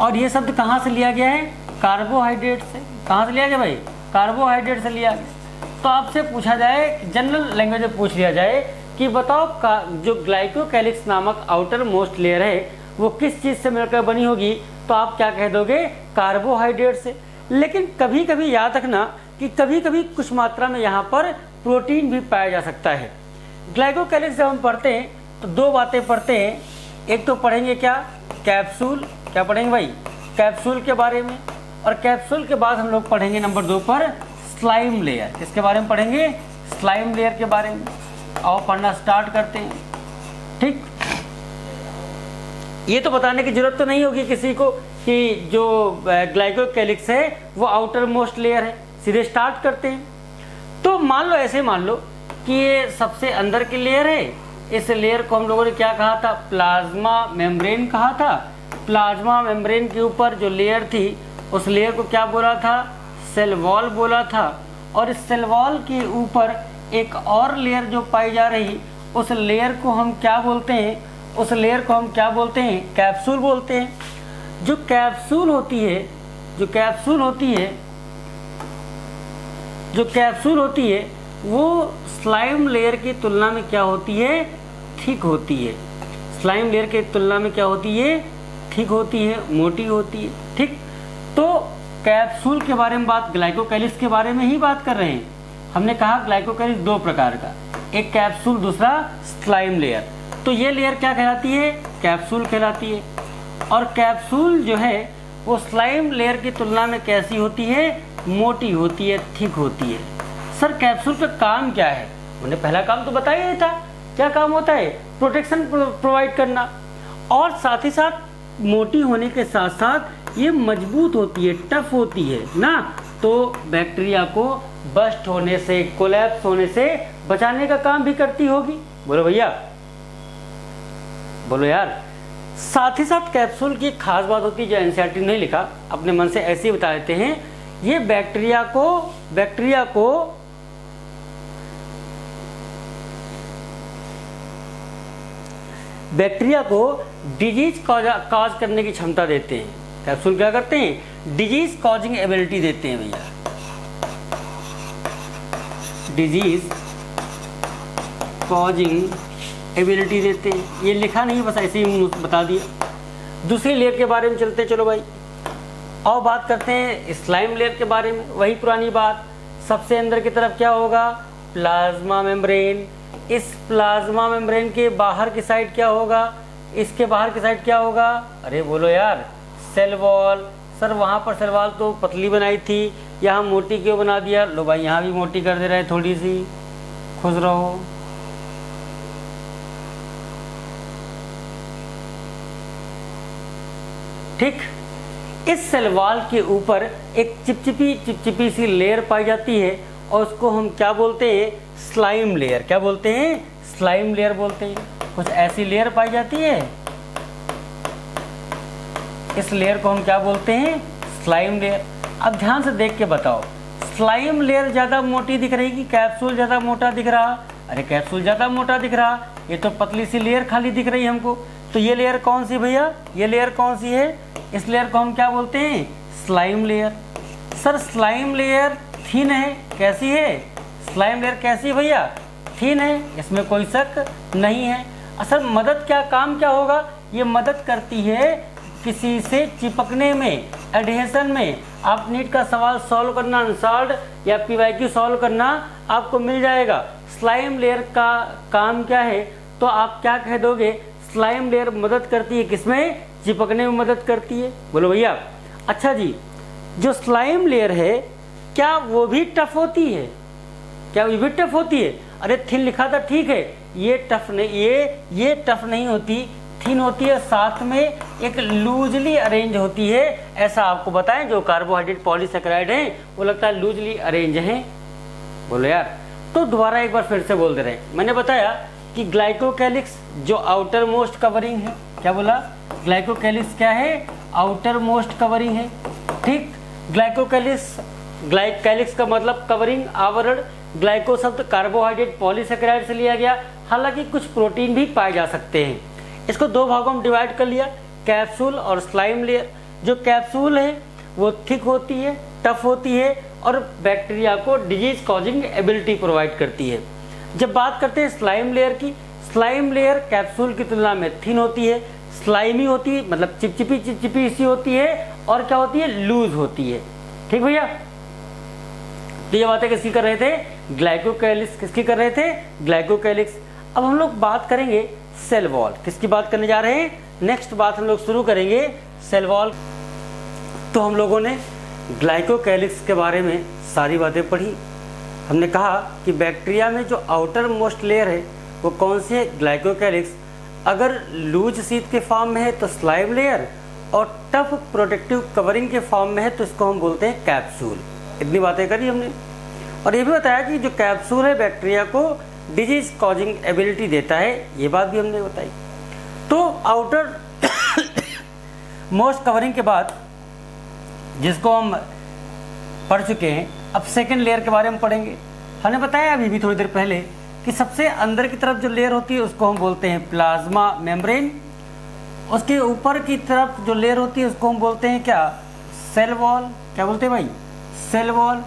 और ये शब्द कहाँ से लिया गया है, कार्बोहाइड्रेट से। कहाँ से लिया गया भाई, कार्बोहाइड्रेट से लिया गया। तो आपसे पूछा जाए, जनरल लैंग्वेज में पूछ लिया जाए कि बताओ जो ग्लाइकोकैलिक्स नामक आउटर मोस्ट लेयर है वो किस चीज़ से मिलकर बनी होगी, तो आप क्या कह दोगे, कार्बोहाइड्रेट से। लेकिन कभी कभी याद रखना कि कभी कभी कुछ मात्रा में यहाँ पर प्रोटीन भी पाया जा सकता है। ग्लाइकोकैलिक्स जब हम पढ़ते हैं तो 2 बातें पढ़ते हैं। एक तो पढ़ेंगे क्या, कैप्सूल। क्या पढ़ेंगे भाई, कैप्सूल के बारे में। और कैप्सूल के बाद हम लोग पढ़ेंगे नंबर 2 पर स्लाइम लेयर। किसके बारे में पढ़ेंगे, स्लाइम लेयर के बारे में। आओ पढ़ना स्टार्ट करते हैं। ठीक, ये तो बताने की जरूरत तो नहीं होगी किसी को कि जो ग्लाइकोकैलिक्स है वो आउटर मोस्ट लेयर है। सीधे स्टार्ट करते हैं। तो मान लो, ऐसे मान लो कि ये सबसे अंदर की लेयर है, इस लेयर को हम लोगों ने क्या कहा था, प्लाज्मा मेम्ब्रेन कहा था। प्लाज्मा मेम्ब्रेन के ऊपर जो लेयर थी उस लेयर को क्या बोला था, सेल वॉल बोला था। और इस सेल वॉल के ऊपर एक और लेयर जो पाई जा रही, उस लेयर को हम क्या बोलते हैं, उस लेयर को हम क्या बोलते हैं, कैप्सूल बोलते हैं। जो कैप्सूल होती है, जो कैप्सूल होती है, जो कैप्सूल होती है वो स्लाइम लेयर की तुलना में क्या होती है, थिक होती है। स्लाइम लेयर की तुलना में क्या होती है, थिक होती है, मोटी होती है। ठीक, तो कैप्सूल के बारे में बात, ग्लाइकोकैलिक्स के बारे में ही बात कर रहे हैं। हमने कहा ग्लाइकोकैलिक्स 2 प्रकार का, एक कैप्सूल, दूसरा स्लाइम लेयर। तो ये लेयर क्या कहलाती है, कैप्सूल कहलाती है। और कैप्सूल जो है वो स्लाइम लेयर की तुलना में कैसी होती है, मोटी होती है, थिक होती है। सर कैप्सूल का काम क्या है, मैंने पहला काम तो बताया ही था। क्या काम होता है, प्रोटेक्शन प्रोवाइड करना। और साथ ही साथ मोटी होने के साथ साथ ये मजबूत होती है, टफ होती है ना, तो बैक्टीरिया को बस्ट होने से, कोलैप्स होने से बचाने का काम भी करती होगी। बोलो भैया, बोलो यार। साथ ही साथ कैप्सूल की खास बात होती है, जो एनसीईआरटी नहीं लिखा, अपने मन से ऐसे ही बता देते हैं, ये बैक्टीरिया को डिजीज कॉज करने की क्षमता देते हैं। कैप्सूल क्या करते हैं? डिजीज कॉजिंग एबिलिटी देते हैं भैया, डिजीज कॉजिंग एबिलिटी देते हैं। ये लिखा नहीं, बस ऐसे ही बता दिया। दूसरी लेयर के बारे में चलते हैं, चलो भाई और बात करते हैं स्लाइम लेयर के बारे में। वही पुरानी बात, सबसे अंदर की तरफ क्या होगा? Plasma membrane. इस प्लाज्मा मेम्ब्रेन के बाहर की साइड क्या होगा? इसके बाहर की साइड क्या होगा? अरे बोलो यार, सेल वॉल। सर वहाँ पर सेल वॉल तो पतली बनाई थी, यहाँ मोटी क्यों बना दिया? लो भाई, यहाँ भी मोटी कर दे रहे हैं थोड़ी सी, खुश रहो। ठीक, इस सेल वॉल के ऊपर एक चिपचिपी सी लेयर पाई जाती है और उसको हम क्या बोलते हैं? Slime layer. क्या बोलते हैं? स्लाइम लेयर बोलते हैं। कुछ ऐसी लेयर पाई जाती है, इस लेयर को हम क्या बोलते हैं? Slime layer. अब ध्यान से देख के बताओ, स्लाइम लेयर ज्यादा मोटी दिख रही कि कैप्सूल ज्यादा मोटा दिख रहा? अरे कैप्सूल ज्यादा मोटा दिख रहा, ये तो पतली सी लेयर खाली दिख रही है हमको। तो ये लेयर कौन सी भैया? ये लेयर कौन सी है? इस लेयर को हम क्या बोलते हैं? Slime layer. Sir slime layer thin है, कैसी है? स्लाइम लेयर कैसी है भैया? थिन है, इसमें कोई शक नहीं है। असल मदद क्या, काम क्या होगा? ये मदद करती है किसी से चिपकने में, एडहेशन में। आप नीट का सवाल सॉल्व करना, अनसॉल्व्ड या पीवाईक्यू सॉल्व करना, आपको मिल जाएगा। स्लाइम लेयर का काम क्या है? तो आप क्या कह दोगे? स्लाइम लेयर मदद करती है किसमें? चिपकने में मदद करती है। बोलो भैया। अच्छा जी, जो स्लाइम लेयर है क्या वो भी टफ होती है? क्या वो भी टफ होती है? अरे थिन लिखा था, ठीक है, ये टफ नहीं, ये टफ नहीं होती, थिन होती है, साथ में एक लूजली अरेंज होती है। ऐसा आपको बताएं, जो कार्बोहाइड्रेट पॉलीसेकेराइड हैं वो लगता है लूजली अरेंज हैं। बोलो यार। तो दोबारा एक बार फिर से बोल दे रहे हैं, मैंने बताया कि ग्लाइकोकैलिक्स जो आउटर मोस्ट कवरिंग है, क्या बोला? ग्लाइकोकैलिक्स क्या है? आउटर मोस्ट कवरिंग है। ठीक, ग्लाइकोकैलिक्स का मतलब कवरिंग, आवरण। ग्लाइको शब्द कार्बोहाइड्रेट पॉलीसेकेराइड से लिया गया, हालांकि कुछ प्रोटीन भी पाए जा सकते हैं। इसको दो भागों में डिवाइड कर लिया, कैप्सूल और स्लाइम लेयर। जो कैप्सूल है वो थिक होती है, टफ होती है और बैक्टीरिया को डिजीज कॉजिंग एबिलिटी प्रोवाइड करती है। जब बात करते हैं स्लाइम लेयर की, स्लाइम लेयर कैप्सूल की तुलना में थिन होती है, स्लाइमी होती है, मतलब चिपचिपी सी होती है, और क्या होती है? लूज होती है। ठीक भैया, तो ये बातें किसकी कर रहे थे? ग्लाइकोकैलिक्स। किसकी कर रहे थे? ग्लाइकोकैलिक्स। अब हम लोग बात करेंगे सेल वॉल। किसकी बात करने जा रहे हैं? नेक्स्ट बात हम लोग शुरू करेंगे सेल वॉल। तो हम लोगों ने ग्लाइकोकैलिक्स के बारे में सारी बातें पढ़ी। हमने कहा कि बैक्टीरिया में जो आउटर मोस्ट लेयर है वो कौन सी है? ग्लाइकोकैलिक्स। अगर लूज शीट के फॉर्म में है तो स्लाइम लेयर, और टफ प्रोटेक्टिव कवरिंग के फॉर्म में है तो इसको हम बोलते हैं कैप्सूल। इतनी बातें करी हमने, और ये भी बताया कि जो कैप्सूल है बैक्टीरिया को डिजीज कॉजिंग एबिलिटी देता है, ये बात भी हमने बताई। तो आउटर मोस्ट कवरिंग के बाद, जिसको हम पढ़ चुके हैं, अब सेकेंड लेयर के बारे में पढ़ेंगे। हमने बताया अभी भी थोड़ी देर पहले कि सबसे अंदर की तरफ जो लेयर होती है उसको हम बोलते हैं प्लाज्मा मेम्ब्रेन। उसके ऊपर की तरफ जो लेयर होती है उसको हम बोलते हैं क्या? Cell wall. क्या बोलते हैं भाई? Cell wall.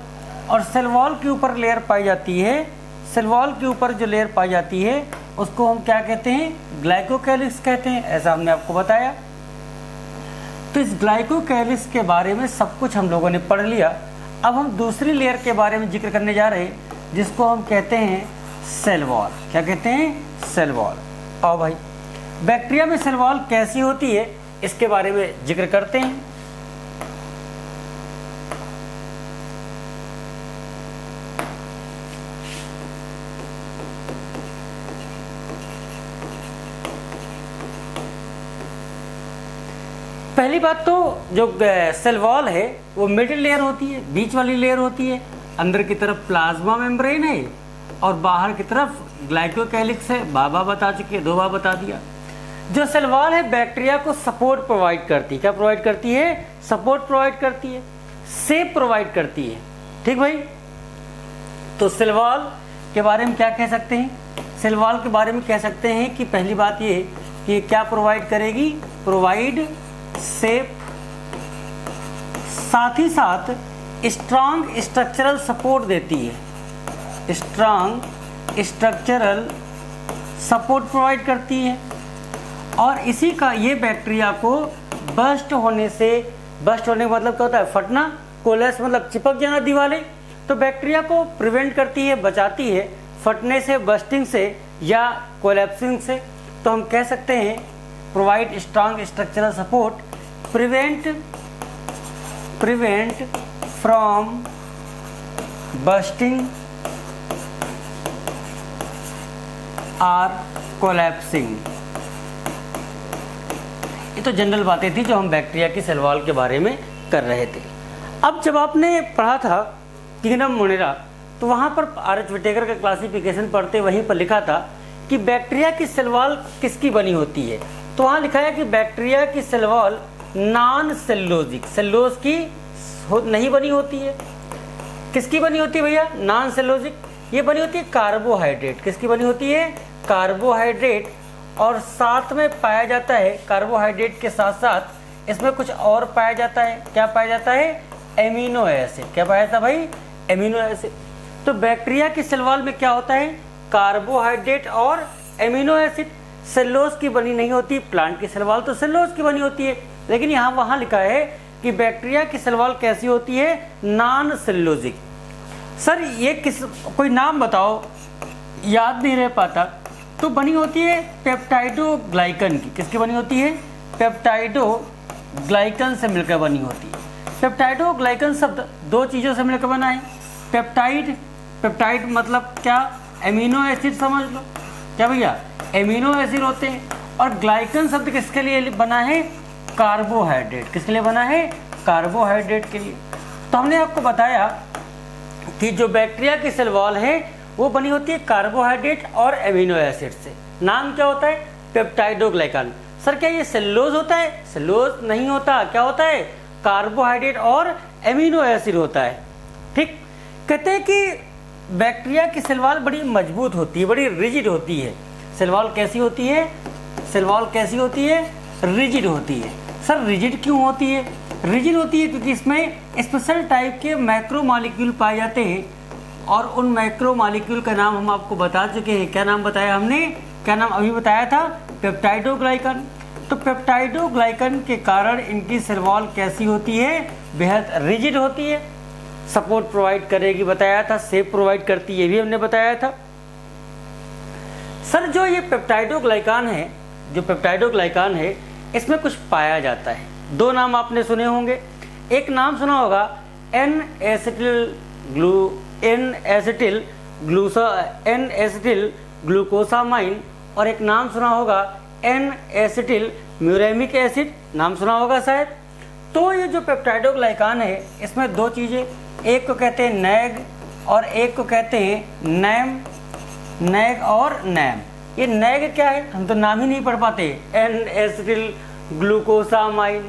और सेल वॉल के ऊपर लेयर पाई जाती है, सेल वॉल के ऊपर जो लेयर पाई जाती है उसको हम क्या कहते हैं? ग्लाइकोकैलिक्स कहते हैं। ऐसा हमने आपको बताया। तो इस ग्लाइकोकैलिक्स के बारे में सब कुछ हम लोगों ने पढ़ लिया। अब हम दूसरी लेयर के बारे में जिक्र करने जा रहे हैं, जिसको हम कहते हैं सेल वॉल। क्या कहते हैं? Cell wall. आओ भाई, बैक्टीरिया में सेल वॉल कैसी होती है इसके बारे में जिक्र करते हैं। पहली बात तो जो सेल वॉल है वो मिडिल लेयर होती है, बीच वाली लेयर होती है। अंदर की तरफ प्लाज्मा मेम्ब्रेन है और बाहर की तरफ ग्लाइकोकैलिक्स है। बाबा बता चुके, 2 बार बता दिया। जो सेल वॉल है बैक्टीरिया को सपोर्ट प्रोवाइड करती है। क्या प्रोवाइड करती है? सपोर्ट प्रोवाइड करती है, सेफ प्रोवाइड करती है। ठीक भाई, तो सेल वॉल के बारे में क्या कह सकते हैं? सेल वॉल के बारे में कह सकते हैं कि पहली बात ये कि क्या प्रोवाइड करेगी? प्रोवाइड सेफ, साथ ही साथ स्ट्रॉन्ग स्ट्रक्चरल सपोर्ट देती है। स्ट्रॉन्ग स्ट्रक्चरल सपोर्ट प्रोवाइड करती है और इसी का ये बैक्टीरिया को बस्ट होने का मतलब क्या होता है? फटना। कोलेस मतलब चिपक जाना दीवारें। तो बैक्टीरिया को प्रिवेंट करती है, बचाती है फटने से, बस्टिंग से या कोलैप्सिंग से। तो हम कह सकते हैं provide strong structural support, prevent from bursting or collapsing. ये तो जनरल बातें थी जो हम बैक्टीरिया की सेल वॉल के बारे में कर रहे थे। अब जब आपने पढ़ा था किंगडम मोनेरा तो वहाँ पर आर.एच. विटेकर का क्लासिफिकेशन पढ़ते वहीं पर लिखा था कि बैक्टीरिया की सेल वॉल किसकी बनी होती है। तो वहाँ लिखा है कि बैक्टीरिया की cell wall non cellulosic, cellulose की नहीं बनी होती है। किसकी बनी होती है भैया? Non cellulosic. ये बनी होती है कार्बोहाइड्रेट। किसकी बनी होती है? कार्बोहाइड्रेट। और साथ में पाया जाता है, कार्बोहाइड्रेट के साथ साथ इसमें कुछ और पाया जाता है। क्या पाया जाता है? Amino acid. क्या पाया जाता है भाई? Amino acid. तो बैक्टीरिया की सेल वॉल में क्या होता है? कार्बोहाइड्रेट और एमिनो एसिड। सेलुलोज की बनी नहीं होती। प्लांट की सेल वॉल तो सेलुलोज की बनी होती है, लेकिन यहाँ वहाँ लिखा है कि बैक्टीरिया की सेल वॉल कैसी होती है? Non cellulosic. सर ये कोई नाम बताओ, याद नहीं रह पाता। तो बनी होती है पेप्टाइडोग्लाइकन की। किसकी बनी होती है? पेप्टाइडोग्लाइकन से मिलकर बनी होती है। पेप्टाइडोग्लाइकन शब्द 2 चीज़ों से मिलकर बना है। पेप्टाइड मतलब क्या? एमिनो एसिड समझ लो। क्या भैया? एमिनो एसिड होते हैं। और ग्लाइकन शब्द किसके लिए बना है? कार्बोहाइड्रेट। किसके लिए बना है? कार्बोहाइड्रेट के लिए। तो हमने आपको बताया कि जो बैक्टीरिया की सेल वॉल है वो बनी होती है कार्बोहाइड्रेट और एमिनो एसिड से। नाम क्या होता है? पेप्टाइडोग्लाइकन। सर क्या ये सेलुलोज होता है? सेलुलोज नहीं होता। क्या होता है? कार्बोहाइड्रेट और एमिनो एसिड होता है। ठीक। कहते हैं कि बैक्टीरिया की सेल वॉल बड़ी मजबूत होती है, बड़ी रिजिड होती है। सेल वॉल कैसी होती है? सेल वॉल कैसी होती है? रिजिड होती है। सर रिजिड क्यों होती है? रिजिड होती है क्योंकि इसमें स्पेशल टाइप के मैक्रो मॉलिक्यूल पाए जाते हैं और उन मैक्रो मॉलिक्यूल का नाम हम आपको बता चुके हैं। क्या नाम बताया हमने? क्या नाम अभी बताया था? पेप्टाइडोग्लाइकन। तो पेप्टाइडोग्लाइकन के कारण इनकी सेल वॉल कैसी होती है? बेहद रिजिड होती है। सपोर्ट प्रोवाइड करेगी बताया था, सेफ प्रोवाइड करती है ये भी हमने बताया था। सर जो ये पेप्टाइडोग्लाइकान है, जो पेप्टाइडोग्लाइकान है इसमें कुछ पाया जाता है। 2 नाम आपने सुने होंगे। एक नाम सुना होगा एन एसिटिल ग्लूकोसामाइन और एक नाम सुना होगा एन एसिटिल म्यूरेमिक एसिड। नाम सुना होगा शायद। तो ये जो पेप्टाइडोग्लाइकान है इसमें 2 चीज़ें, एक को कहते हैं नैग और एक को कहते हैं नैम। नैग और नैम। ये नैग क्या है? हम तो नाम ही नहीं पढ़ पाते। N acetyl glucosamine,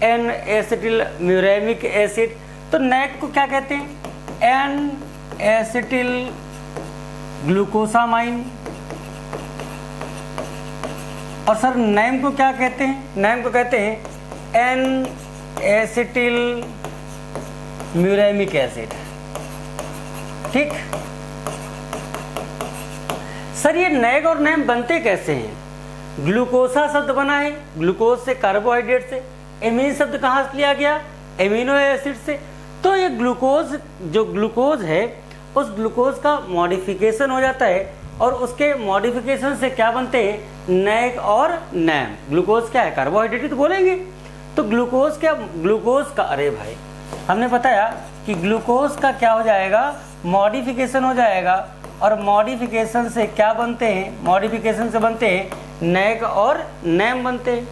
N acetyl muramic acid. तो नैग को क्या कहते हैं? N acetyl glucosamine. और सर नैम को क्या कहते हैं? नैम को कहते हैं एन एसिटिल म्यूरेमिक एसिड। ठीक। सर ये नैग और नैम बनते कैसे हैं? ग्लूकोसा शब्द बना है ग्लूकोज से, कार्बोहाइड्रेट से। एमीन शब्द कहाँ से लिया गया? एमिनो एसिड से। तो ये ग्लूकोज, जो ग्लूकोज है उस ग्लूकोज का मॉडिफिकेशन हो जाता है और उसके मॉडिफिकेशन से क्या बनते हैं? नैग और नैम। ग्लूकोज क्या है? कार्बोहाइड्रेट ही तो बोलेंगे। तो ग्लूकोज क्या? ग्लूकोज का, अरे भाई हमने बताया कि ग्लूकोज का क्या हो जाएगा? मॉडिफिकेशन हो जाएगा और मॉडिफिकेशन से क्या बनते हैं? मॉडिफिकेशन से बनते हैं नैग और नैम बनते हैं।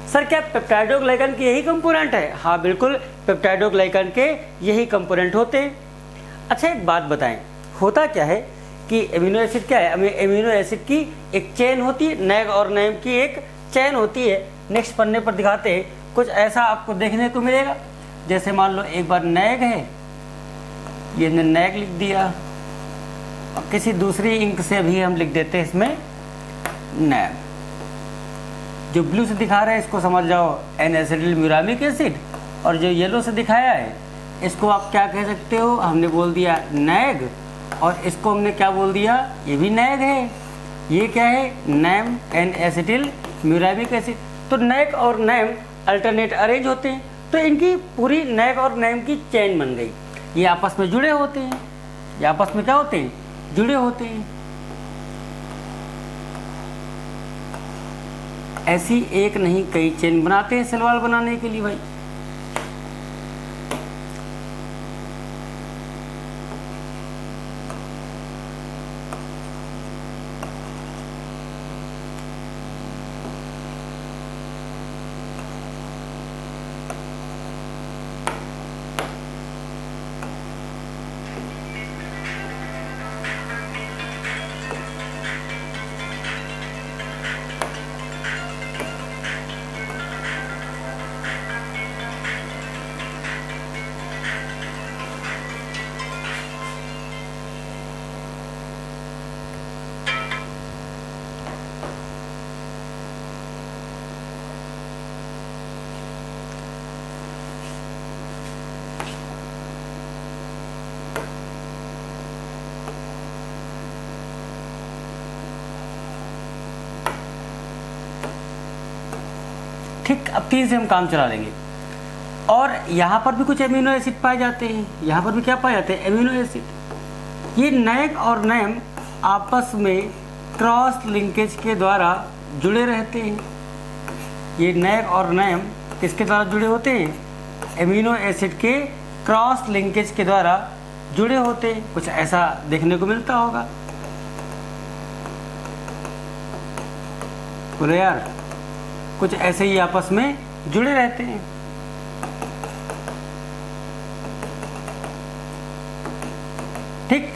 सर क्या पेप्टाइडोग्लाइकन के यही कंपोनेंट है? हाँ बिल्कुल, पेप्टाइडोग्लाइकन के यही कंपोनेंट होते हैं। अच्छा एक बात बताएं, होता क्या है कि एमिनो एसिड क्या है? एमिनो एसिड की एक चेन होती है, नैग और नैम की एक चेन होती है। नेक्स्ट पन्ने पर दिखाते हैं, कुछ ऐसा आपको देखने को मिलेगा। जैसे मान लो एक बार नैग है, ये नैग लिख दिया, और किसी दूसरी इंक से भी हम लिख देते हैं इसमें नैम। जो ब्लू से दिखा रहे हैं इसको समझ जाओ एन एसिटिल म्यूरामिक एसिड, और जो येलो से दिखाया है इसको आप क्या कह सकते हो? हमने बोल दिया नैग, और इसको हमने क्या बोल दिया? ये भी नैग है। ये क्या है? NAM N acetyl muramic acid. तो नैग और नैम अल्टरनेट अरेंज होते हैं, तो इनकी पूरी नैग और नैम की चेन बन गई। ये आपस में जुड़े होते हैं, ये आपस में क्या होते हैं? जुड़े होते हैं। ऐसी एक नहीं कई चेन बनाते हैं सेल वॉल बनाने के लिए भाई। ठीक, अब 3 से हम काम चला लेंगे। और यहाँ पर भी कुछ एमिनो एसिड पाए जाते हैं। यहाँ पर भी क्या पाए जाते हैं? Amino acid. ये नैग और नैम आपस में क्रॉस लिंकेज के द्वारा जुड़े रहते हैं। ये नैग और नैम किसके द्वारा जुड़े होते हैं? एमिनो एसिड के क्रॉस लिंकेज के द्वारा जुड़े होते हैं। कुछ ऐसा देखने को मिलता होगा। बोले यार, कुछ ऐसे ही आपस में जुड़े रहते हैं। ठीक,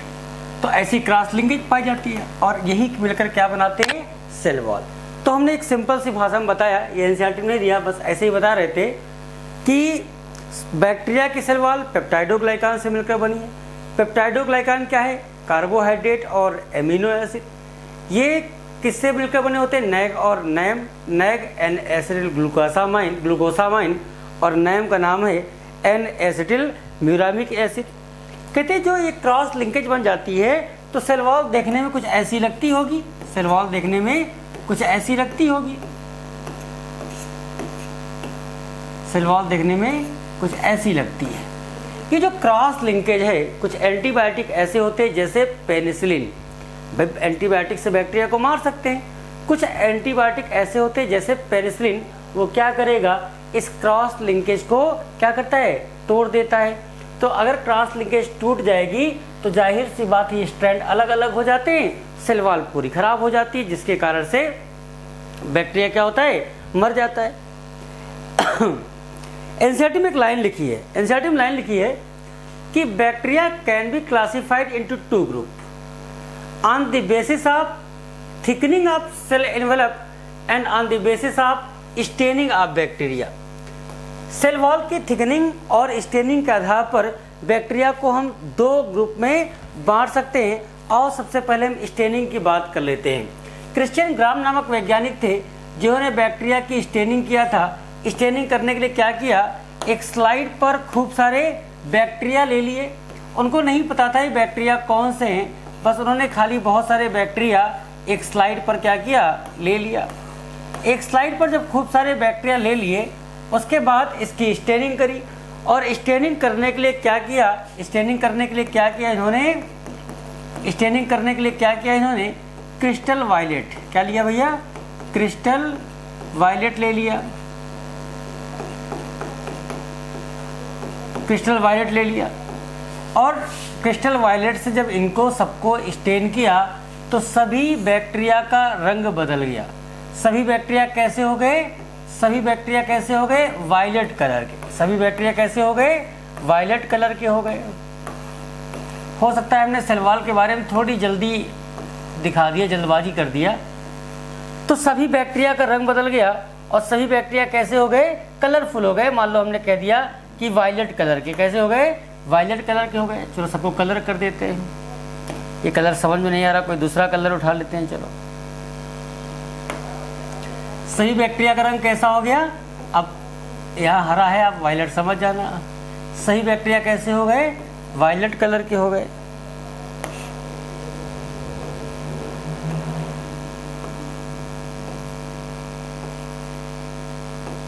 तो ऐसी क्रॉस लिंकेज पाई जाती है, और यही मिलकर क्या बनाते हैं? Cell wall. तो हमने एक सिंपल सी भाषा में बताया, ये एनसीईआरटी में दिया, बस ऐसे ही बता रहे थे कि बैक्टीरिया की सेल वॉल पेप्टाइडोग्लाइकान से मिलकर बनी है। पेप्टाइडोग्लाइकान क्या है? कार्बोहाइड्रेट और एमिनो एसिड। ये किससे मिलकर बने होते हैं? नैग और NAM. NAG N acetyl glucosamine, और नैम का नाम है एन एसिटिल म्यूरामिक एसिड। कहते हैं जो ये क्रॉस लिंकेज बन जाती है तो सेल वॉल देखने में कुछ ऐसी लगती होगी। सेल वॉल देखने में कुछ ऐसी लगती होगी। सेल वॉल देखने में कुछ ऐसी लगती है। ये जो क्रॉस लिंकेज है, कुछ एंटीबायोटिक ऐसे होते हैं जैसे पेनिसिलिन, एंटीबायोटिक से बैक्टीरिया को मार सकते हैं। कुछ एंटीबायोटिक ऐसे होते हैं जैसे पेनिसिलिन, वो क्या करेगा? इस क्रॉस लिंकेज को क्या करता है? तोड़ देता है। तो अगर क्रॉस लिंकेज टूट जाएगी तो जाहिर सी बात ये स्ट्रैंड अलग अलग हो जाते हैं, सेल वॉल पूरी खराब हो जाती है, जिसके कारण से बैक्टीरिया क्या होता है? मर जाता है। एनसीईआरटी में एक लाइन लिखी है, एनसीईआरटी में लाइन लिखी है कि bacteria can be classified into 2 group on the basis of thickening of cell envelope and on the basis of staining of bacteria। Cell wall की थिकनिंग और स्टेनिंग के आधार पर बैक्टीरिया को हम 2 ग्रुप में बांट सकते हैं। और सबसे पहले हम स्टेनिंग की बात कर लेते हैं। क्रिश्चियन ग्राम नामक वैज्ञानिक थे जिन्होंने बैक्टीरिया की स्टेनिंग किया था। स्टेनिंग करने के लिए क्या किया? एक स्लाइड पर खूब सारे बैक्टीरिया ले लिए। उनको नहीं पता था ये बैक्टीरिया कौन से हैं, बस उन्होंने खाली बहुत सारे बैक्टीरिया एक स्लाइड पर क्या किया? ले लिया। एक स्लाइड पर जब खूब सारे बैक्टीरिया ले लिए, उसके बाद इसकी स्टेनिंग करी। और स्टेनिंग करने के लिए क्या किया? स्टेनिंग करने के लिए क्या किया इन्होंने? स्टेनिंग करने के लिए क्या किया इन्होंने? Crystal violet. क्या लिया भैया? क्रिस्टल वायलेट ले लिया। क्रिस्टल वायलेट ले लिया। और क्रिस्टल वायलेट से जब इनको सबको स्टेन किया तो सभी बैक्टीरिया का रंग बदल गया। सभी बैक्टीरिया कैसे हो गए? सभी बैक्टीरिया कैसे हो गए? वायलेट कलर के। सभी बैक्टीरिया कैसे हो गए? वायलेट कलर के हो गए। हो सकता है हमने सेल वॉल के बारे में थोड़ी जल्दी दिखा दिया, जल्दबाजी कर दिया, तो सभी बैक्टीरिया का रंग बदल गया और सभी बैक्टीरिया कैसे हो गए? कलरफुल हो गए। मान लो हमने कह दिया कि वायलेट कलर के। कैसे हो गए? वायलेट कलर के हो गए। चलो सबको कलर कर देते हैं। ये कलर समझ में नहीं आ रहा, कोई दूसरा कलर उठा लेते हैं। चलो, सभी बैक्टीरिया का रंग कैसा हो गया? अब यहाँ हरा है, आप वायलेट समझ जाना। सही बैक्टीरिया कैसे हो गए? वायलेट कलर के हो गए।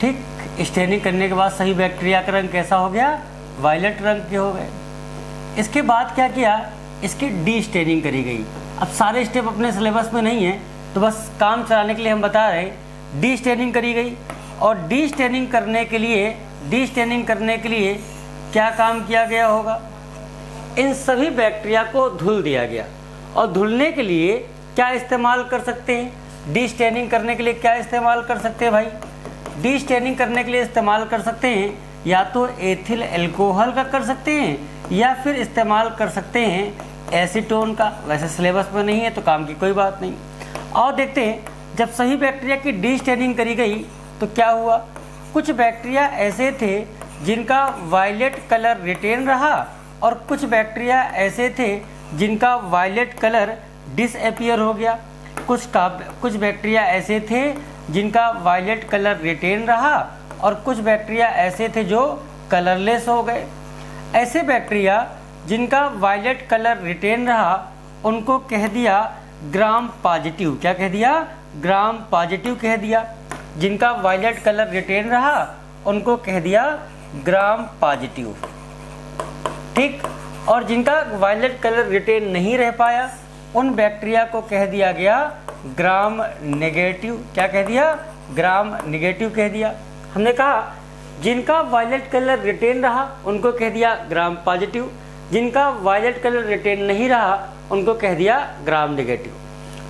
ठीक, स्टेनिंग करने के बाद सही बैक्टीरिया का रंग कैसा हो गया? वायलेट रंग के हो गए। इसके बाद क्या किया? इसकी डी स्टेनिंग करी गई। अब सारे स्टेप अपने सिलेबस में नहीं है, तो बस काम चलाने के लिए हम बता रहे हैं। डी स्टेनिंग करी गई और डी स्टेनिंग करने के लिए क्या काम किया गया होगा? इन सभी बैक्टीरिया को धुल दिया गया। और धुलने के लिए क्या इस्तेमाल कर सकते हैं? डी स्टेनिंग करने के लिए क्या इस्तेमाल कर सकते हैं भाई? डी स्टेनिंग करने के लिए इस्तेमाल कर सकते हैं या तो एथिल अल्कोहल का कर सकते हैं या फिर इस्तेमाल कर सकते हैं एसीटोन का। वैसे सिलेबस में नहीं है तो काम की कोई बात नहीं। और देखते हैं, जब सभी बैक्टीरिया की डी स्टेनिंग करी गई तो क्या हुआ? कुछ बैक्टीरिया ऐसे थे जिनका वायलेट कलर रिटेन रहा और कुछ बैक्टीरिया ऐसे थे जिनका वायलेट कलर डिसअपियर हो गया। कुछ बैक्टीरिया ऐसे थे जिनका वायलेट कलर रिटेन रहा और कुछ बैक्टीरिया ऐसे थे जो कलरलेस हो गए। ऐसे बैक्टीरिया जिनका वायलेट कलर रिटेन रहा उनको कह दिया ग्राम पॉजिटिव। क्या कह दिया? ग्राम पॉजिटिव कह दिया। जिनका वायलेट कलर रिटेन रहा उनको कह दिया ग्राम पॉजिटिव। ठीक, और जिनका वायलेट कलर रिटेन नहीं रह पाया उन बैक्टीरिया को कह दिया गया ग्राम नेगेटिव। क्या कह दिया? ग्राम नेगेटिव कह दिया। हमने कहा जिनका वायलेट कलर रिटेन रहा उनको कह दिया ग्राम पॉजिटिव, जिनका वायलेट कलर रिटेन नहीं रहा उनको कह दिया ग्राम नेगेटिव।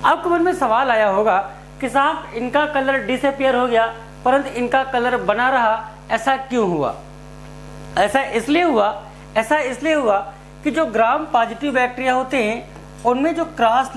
आपके मन में सवाल आया होगा कि साहब इनका कलर डिसअपियर हो गया परंतु इनका कलर बना रहा, ऐसा क्यों हुआ? ऐसा इसलिए हुआ कि जो ग्राम पॉजिटिव बैक्टीरिया होते हैं उनमें जो क्रॉस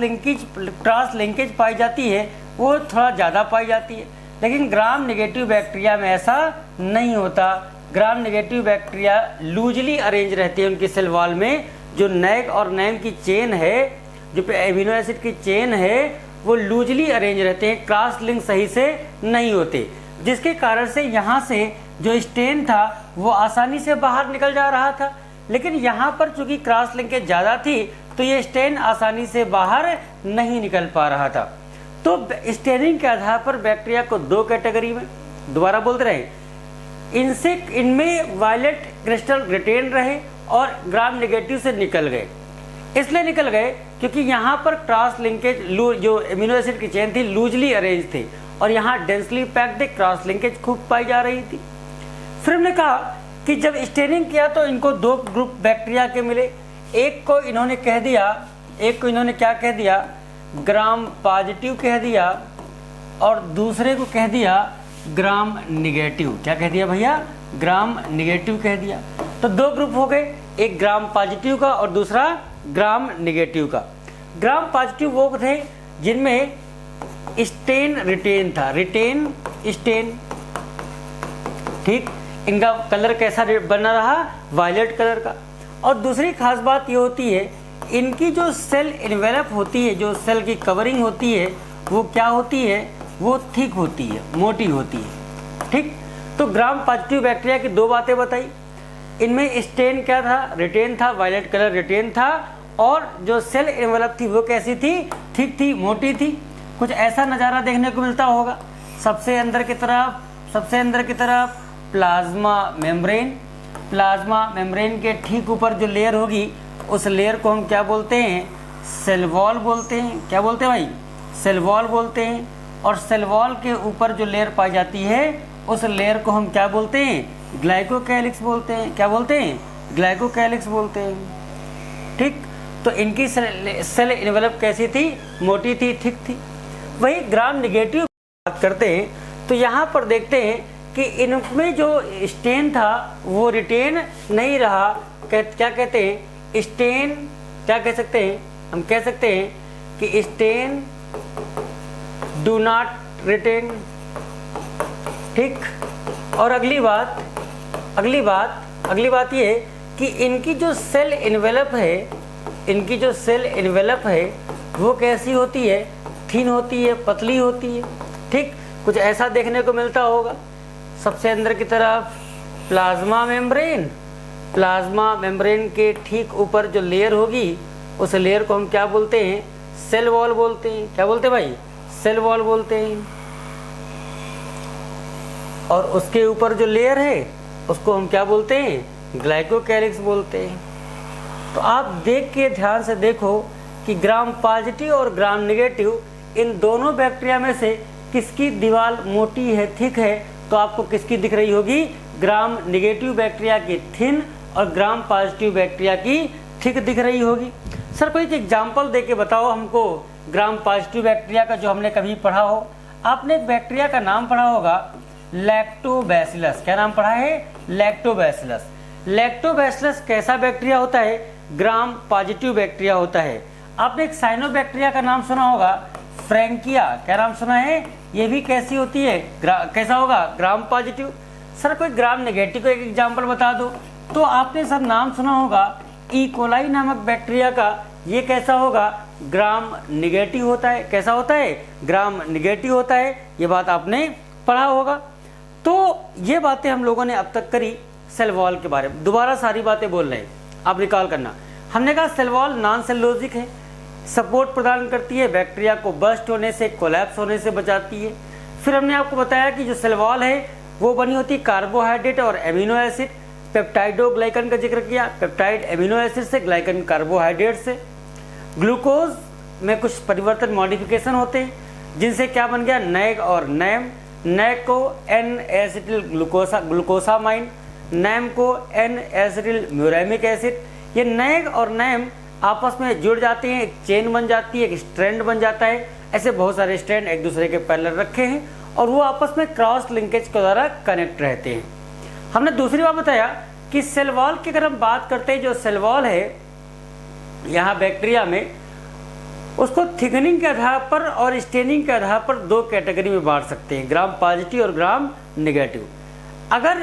लिंकेज पाई जाती है वो थोड़ा ज़्यादा पाई जाती है, लेकिन ग्राम नेगेटिव बैक्टीरिया में ऐसा नहीं होता। Gram negative bacteria loosely arrange रहते हैं उनके सेल वॉल में। जो नैग और नैम की चेन है, जो एमिनो एसिड की चेन है, वो लूजली अरेंज रहते हैं, क्रॉस लिंक सही से नहीं होते, जिसके कारण से यहाँ से जो स्टेन था वो आसानी से बाहर निकल जा रहा था। लेकिन यहाँ पर चूंकि क्रॉस लिंकेज ज़्यादा थी तो ये स्टेन आसानी से बाहर नहीं निकल पा रहा था। तो स्टेनिंग के आधार पर बैक्टीरिया को दो कैटेगरी में, दोबारा बोलते रहे, इनमें वायलेट क्रिस्टल रिटेन रहे और ग्राम नेगेटिव से निकल गए। इसलिए निकल गए क्योंकि यहाँ पर क्रॉस लिंकेज जो एमिनो एसिड की चेन थी लूजली अरेंज थे और यहाँ डेंसली पैक्ड क्रॉस लिंकेज खूब पाई जा रही थी। फिर हमने कहा कि जब स्टेनिंग किया तो इनको दो ग्रुप बैक्टीरिया के मिले। एक को इन्होंने क्या कह दिया? ग्राम पॉजिटिव कह दिया और दूसरे को कह दिया ग्राम निगेटिव। क्या कह दिया भैया? ग्राम निगेटिव कह दिया। तो दो ग्रुप हो गए, एक ग्राम पॉजिटिव का और दूसरा ग्राम निगेटिव का। ग्राम पॉजिटिव वो थे जिनमें स्टेन रिटेन था, रिटेन स्टेन। ठीक, इनका कलर कैसा बना रहा? वायलेट कलर का। और दूसरी खास बात ये होती है, इनकी जो सेल इन्वेलप होती है, जो सेल की कवरिंग होती है, वो क्या होती है? वो थिक होती है, मोटी होती है। ठीक, तो ग्राम पॉजिटिव बैक्टीरिया की दो बातें बताई। इनमें स्टेन क्या था? रिटेन था, वायलेट कलर रिटेन था और जो सेल इन्वेलप थी वो कैसी थी? थिक थी, मोटी थी। कुछ ऐसा नज़ारा देखने को मिलता होगा। सबसे अंदर की तरफ प्लाज्मा मेम्ब्रेन के ठीक ऊपर जो लेयर होगी उस लेयर को हम क्या बोलते हैं? सेल वॉल बोलते हैं। क्या बोलते हैं भाई? सेल वॉल बोलते हैं। और सेल वॉल के ऊपर जो लेयर पाई जाती है उस लेयर को हम क्या बोलते हैं? ग्लाइकोकैलिक्स बोलते हैं। क्या बोलते हैं? ग्लाइकोकैलिक्स बोलते हैं। ठीक, तो इनकी सेल इन्वेलप कैसी थी? मोटी थी, थिक थी। वही ग्राम नेगेटिव बात करते हैं तो यहाँ पर देखते हैं कि इनमें जो स्टेन था वो रिटेन नहीं रहा। क्या कहते हैं, स्टेन, क्या कह सकते हैं, हम कह सकते हैं कि स्टेन डू नॉट रिटेन। ठीक, और अगली बात ये है कि इनकी जो सेल एनवेलप है, वो कैसी होती है, थिन होती है, पतली होती है। ठीक, कुछ ऐसा देखने को मिलता होगा। सबसे अंदर की तरफ प्लाज्मा मेम्ब्रेन के ठीक ऊपर जो लेयर होगी, उस लेयर को हम क्या बोलते हैं, सेल वॉल बोलते हैं। क्या बोलते हैं भाई, सेल वॉल बोलते हैं। और उसके ऊपर जो लेयर है उसको हम क्या बोलते हैं, ग्लाइकोकैलिक्स बोलते हैं। तो आप देख के ध्यान से देखो कि ग्राम पॉजिटिव और ग्राम नेगेटिव, इन दोनों बैक्टीरिया में से किसकी दीवार मोटी है, थिक है, तो आपको किसकी दिख रही होगी, ग्राम नेगेटिव बैक्टीरिया की थिन और ग्राम पॉजिटिव बैक्टीरिया की थिक दिख रही होगी। सर कोई एग्जाम्पल दे के बताओ हमको ग्राम पॉजिटिव बैक्टीरिया का, जो हमने कभी पढ़ा हो। आपने एक बैक्टीरिया का नाम पढ़ा होगा, लैक्टोबैसिलस। क्या नाम पढ़ा है, लैक्टोबैसिलस। लैक्टोबैसिलस कैसा बैक्टीरिया होता है, ग्राम पॉजिटिव बैक्टीरिया होता है। आपने एक साइनोबैक्टीरिया का नाम सुना होगा, फ्रैंकिया। क्या नाम सुना है, ये भी कैसी होती है, कैसा होगा, ग्राम पॉजिटिव। सर कोई ग्राम नेगेटिव का एक एग्जाम्पल बता दो। तो आपने सर नाम सुना होगा ई-कोलाई नामक बैक्टीरिया का, ये कैसा होगा, ग्राम नेगेटिव होता है। कैसा होता है, ग्राम नेगेटिव होता है। ये बात आपने पढ़ा होगा। तो ये बातें हम लोगों ने अब तक करी सेल वॉल के बारे में। दोबारा सारी बातें बोल रहे हैं, आप रिकॉल करना। हमने कहा सेल वॉल नॉन सेलुलोजिक है, सपोर्ट प्रदान करती है, बैक्टीरिया को बर्स्ट होने से, कोलैप्स होने से बचाती है। फिर हमने आपको बताया कि जो सेल वॉल है वो बनी होती है कार्बोहाइड्रेट और एमिनो एसिड। पेप्टाइडोग्लाइकन का जिक्र किया, पेप्टाइड एमिनो एसिड से, ग्लाइकन कार्बोहाइड्रेट से। ग्लूकोज में कुछ परिवर्तन, मॉडिफिकेशन होते हैं, जिनसे क्या बन गया, नैग और नैम। नैग को एन एसिटिल ग्लूकोसामाइन, नैम को एन एसिटिल म्यूरेमिक एसिड। ये नैग और नैम आपस में जुड़ जाते हैं, एक चेन बन जाती है, एक स्ट्रैंड बन जाता है। ऐसे बहुत सारे स्ट्रैंड एक दूसरे के पैरेलल रखे हैं और वो आपस में क्रॉस लिंकेज के द्वारा कनेक्ट रहते हैं। हमने दूसरी बात बताया कि सेल वॉल की अगर हम बात करते हैं, जो सेल वॉल है यहाँ बैक्टीरिया में, उसको थिकनिंग के आधार पर और स्टेनिंग के आधार पर दो कैटेगरी में बांट सकते हैं, ग्राम पॉजिटिव और ग्राम नेगेटिव। अगर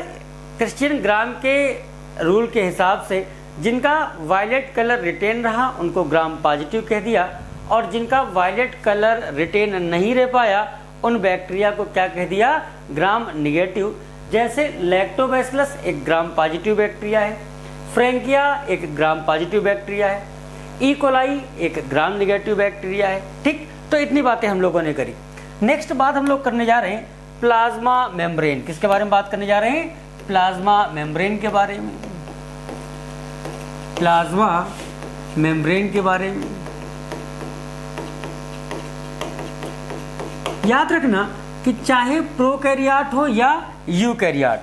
क्रिश्चियन ग्राम के रूल के हिसाब से जिनका वायलेट कलर रिटेन रहा उनको ग्राम पॉजिटिव कह दिया, और जिनका वायलेट कलर रिटेन नहीं रह पाया उन बैक्टीरिया को क्या कह दिया, ग्राम नेगेटिव। जैसे लैक्टोबैसिलस एक ग्राम पॉजिटिव बैक्टीरिया है, फ्रैंकिया एक ग्राम पॉजिटिव बैक्टीरिया है, ई कोलाई एक ग्राम नेगेटिव बैक्टीरिया है। ठीक, तो इतनी बातें हम लोगों ने करी। नेक्स्ट बात हम लोग करने जा रहे हैं प्लाज्मा मेम्ब्रेन। किसके बारे में बात करने जा रहे हैं, प्लाज्मा मेम्ब्रेन के बारे में। प्लाज्मा मेम्ब्रेन के बारे में याद रखना कि चाहे प्रोकैरियोट हो या यूकैरियोट,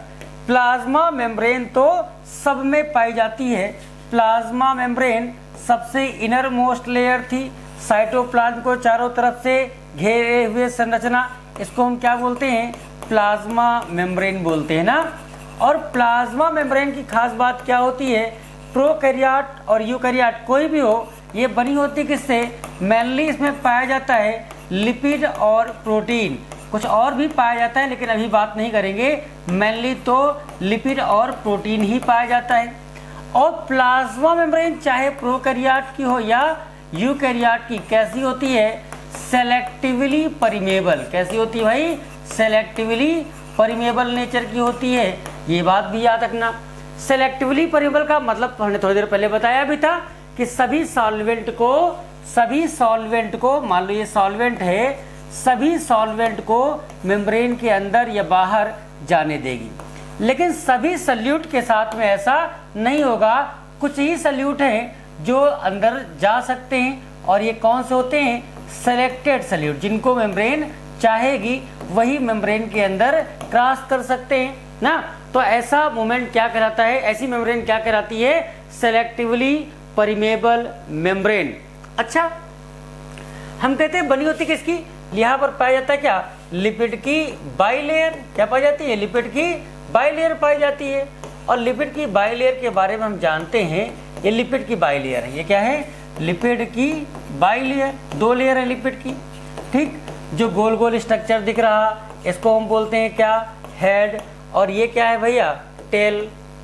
प्लाज्मा मेम्ब्रेन तो सब में पाई जाती है। प्लाज्मा मेम्ब्रेन सबसे इनर मोस्ट लेयर थी, साइटोप्लाज्म को चारों तरफ से घेरे हुए संरचना, इसको हम क्या बोलते हैं, प्लाज्मा मेम्ब्रेन बोलते हैं ना। और प्लाज्मा मेम्ब्रेन की खास बात क्या होती है, प्रोकैरियोट और यूकैरियोट कोई भी हो, ये बनी होती किससे, मेनली इसमें पाया जाता है लिपिड और प्रोटीन। कुछ और भी पाया जाता है लेकिन अभी बात नहीं करेंगे, मेनली तो लिपिड और प्रोटीन ही पाया जाता है। और प्लाज्मा मेम्ब्रेन चाहे प्रोकैरियोट की हो या यूकैरियोट की, कैसी होती है, सेलेक्टिवली परमेबल। कैसी होती है भाई, सेलेक्टिवली परमेबल नेचर की होती है। ये बात भी याद रखना। सेलेक्टिवली परमेबल का मतलब हमने थोड़ी देर पहले बताया भी था कि सभी सॉल्वेंट को मान लो ये सॉल्वेंट है, सभी सॉल्वेंट को मेम्ब्रेन के अंदर या बाहर जाने देगी। लेकिन सभी सल्यूट के साथ में ऐसा नहीं होगा, कुछ ही सल्यूट हैं जो अंदर जा सकते हैं, और ये कौन से होते हैं, सेलेक्टेड सल्यूट, जिनको मेम्ब्रेन चाहेगी वही मेम्ब्रेन के अंदर क्रॉस कर सकते हैं ना। तो ऐसा मूवमेंट क्या कहलाता है, ऐसी मेम्ब्रेन क्या कहलाती है, सेलेक्टिवली परमेबल मेम्ब्रेन। अच्छा, हम कहते हैं बनी होती किसकी, यहाँ पर पाया जाता है क्या, लिपिड की बाइलेयर क्या पाई जाती है, लिपिड की बाइलेयर पाई जाती है। और लिपिड की बाइलेयर के बारे में हम जानते हैं, ये लिपिड की बाइलेयर है। ये क्या है, लिपिड की बाइलेयर, 2 लेयर है लिपिड की। ठीक, जो गोल गोल स्ट्रक्चर दिख रहा इसको हम बोलते हैं क्या, हेड। और ये क्या है भैया, टेल।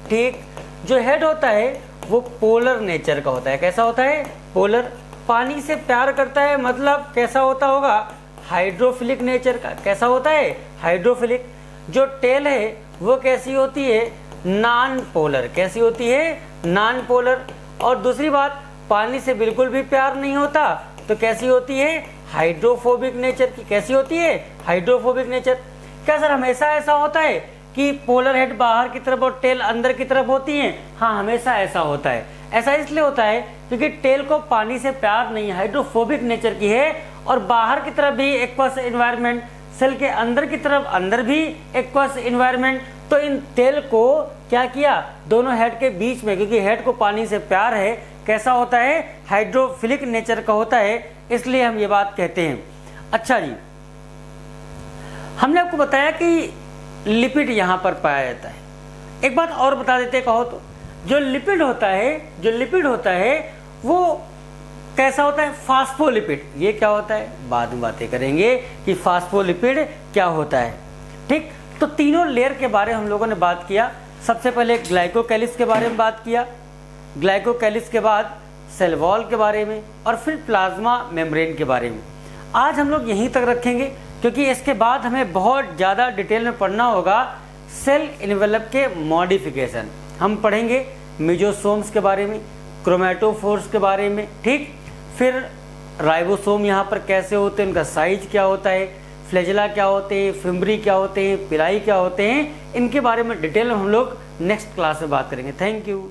ठीक, जो हेड होता है वो पोलर नेचर का होता है। कैसा होता है, पोलर। पानी से प्यार करता है, मतलब कैसा होता होगा, हाइड्रोफिलिक नेचर का। कैसा होता है, हाइड्रोफिलिक। जो टेल है वो कैसी होती है, नॉन पोलर। कैसी होती है, नॉन पोलर। और दूसरी बात, पानी से बिल्कुल भी प्यार नहीं होता तो कैसी होती है, हाइड्रोफोबिक नेचर की। कैसी होती है, हाइड्रोफोबिक नेचर। क्या सर हमेशा ऐसा होता है कि पोलर हेड बाहर की तरफ और टेल अंदर की तरफ होती है? हाँ, हमेशा ऐसा होता है। ऐसा इसलिए होता है क्योंकि टेल को पानी से प्यार नहीं, हाइड्रोफोबिक नेचर की है। और बाहर की तरफ भी एक्वस एनवायरनमेंट, सेल के अंदर की तरफ अंदर भी एक्वस एनवायरनमेंट। तो इन टेल को क्या किया, दोनों हेड के बीच में, क्योंकि हेड को पानी से प्यार है, कैसा होता है, हाइड्रोफिलिक नेचर का होता है, इसलिए हम ये बात कहते हैं। अच्छा जी, हमने आपको बताया कि लिपिड यहाँ पर पाया जाता है। एक बात और बता देते कहो तो, जो लिपिड होता है वो कैसा होता है, फास्फोलिपिड। ये क्या होता है, बाद में बातें करेंगे कि फास्फोलिपिड क्या होता है। ठीक, तो तीनों लेयर के बारे में हम लोगों ने बात किया। सबसे पहले ग्लाइकोकैलिस के बारे में बात किया, ग्लाइकोकैलिस के बाद सेल वॉल के बारे में, और फिर प्लाज्मा मेम्ब्रेन के बारे में। आज हम लोग यहीं तक रखेंगे क्योंकि इसके बाद हमें बहुत ज़्यादा डिटेल में पढ़ना होगा सेल इन्वेलप के मॉडिफिकेशन। हम पढ़ेंगे मेजोसोम्स के बारे में, क्रोमेटोफोर्स के बारे में। ठीक, फिर राइबोसोम यहाँ पर कैसे होते हैं, उनका साइज क्या होता है, फ्लैजेला क्या होते हैं, फिम्ब्री क्या होते हैं, पिलाई क्या होते हैं, इनके बारे में डिटेल में हम लोग नेक्स्ट क्लास में बात करेंगे। Thank you.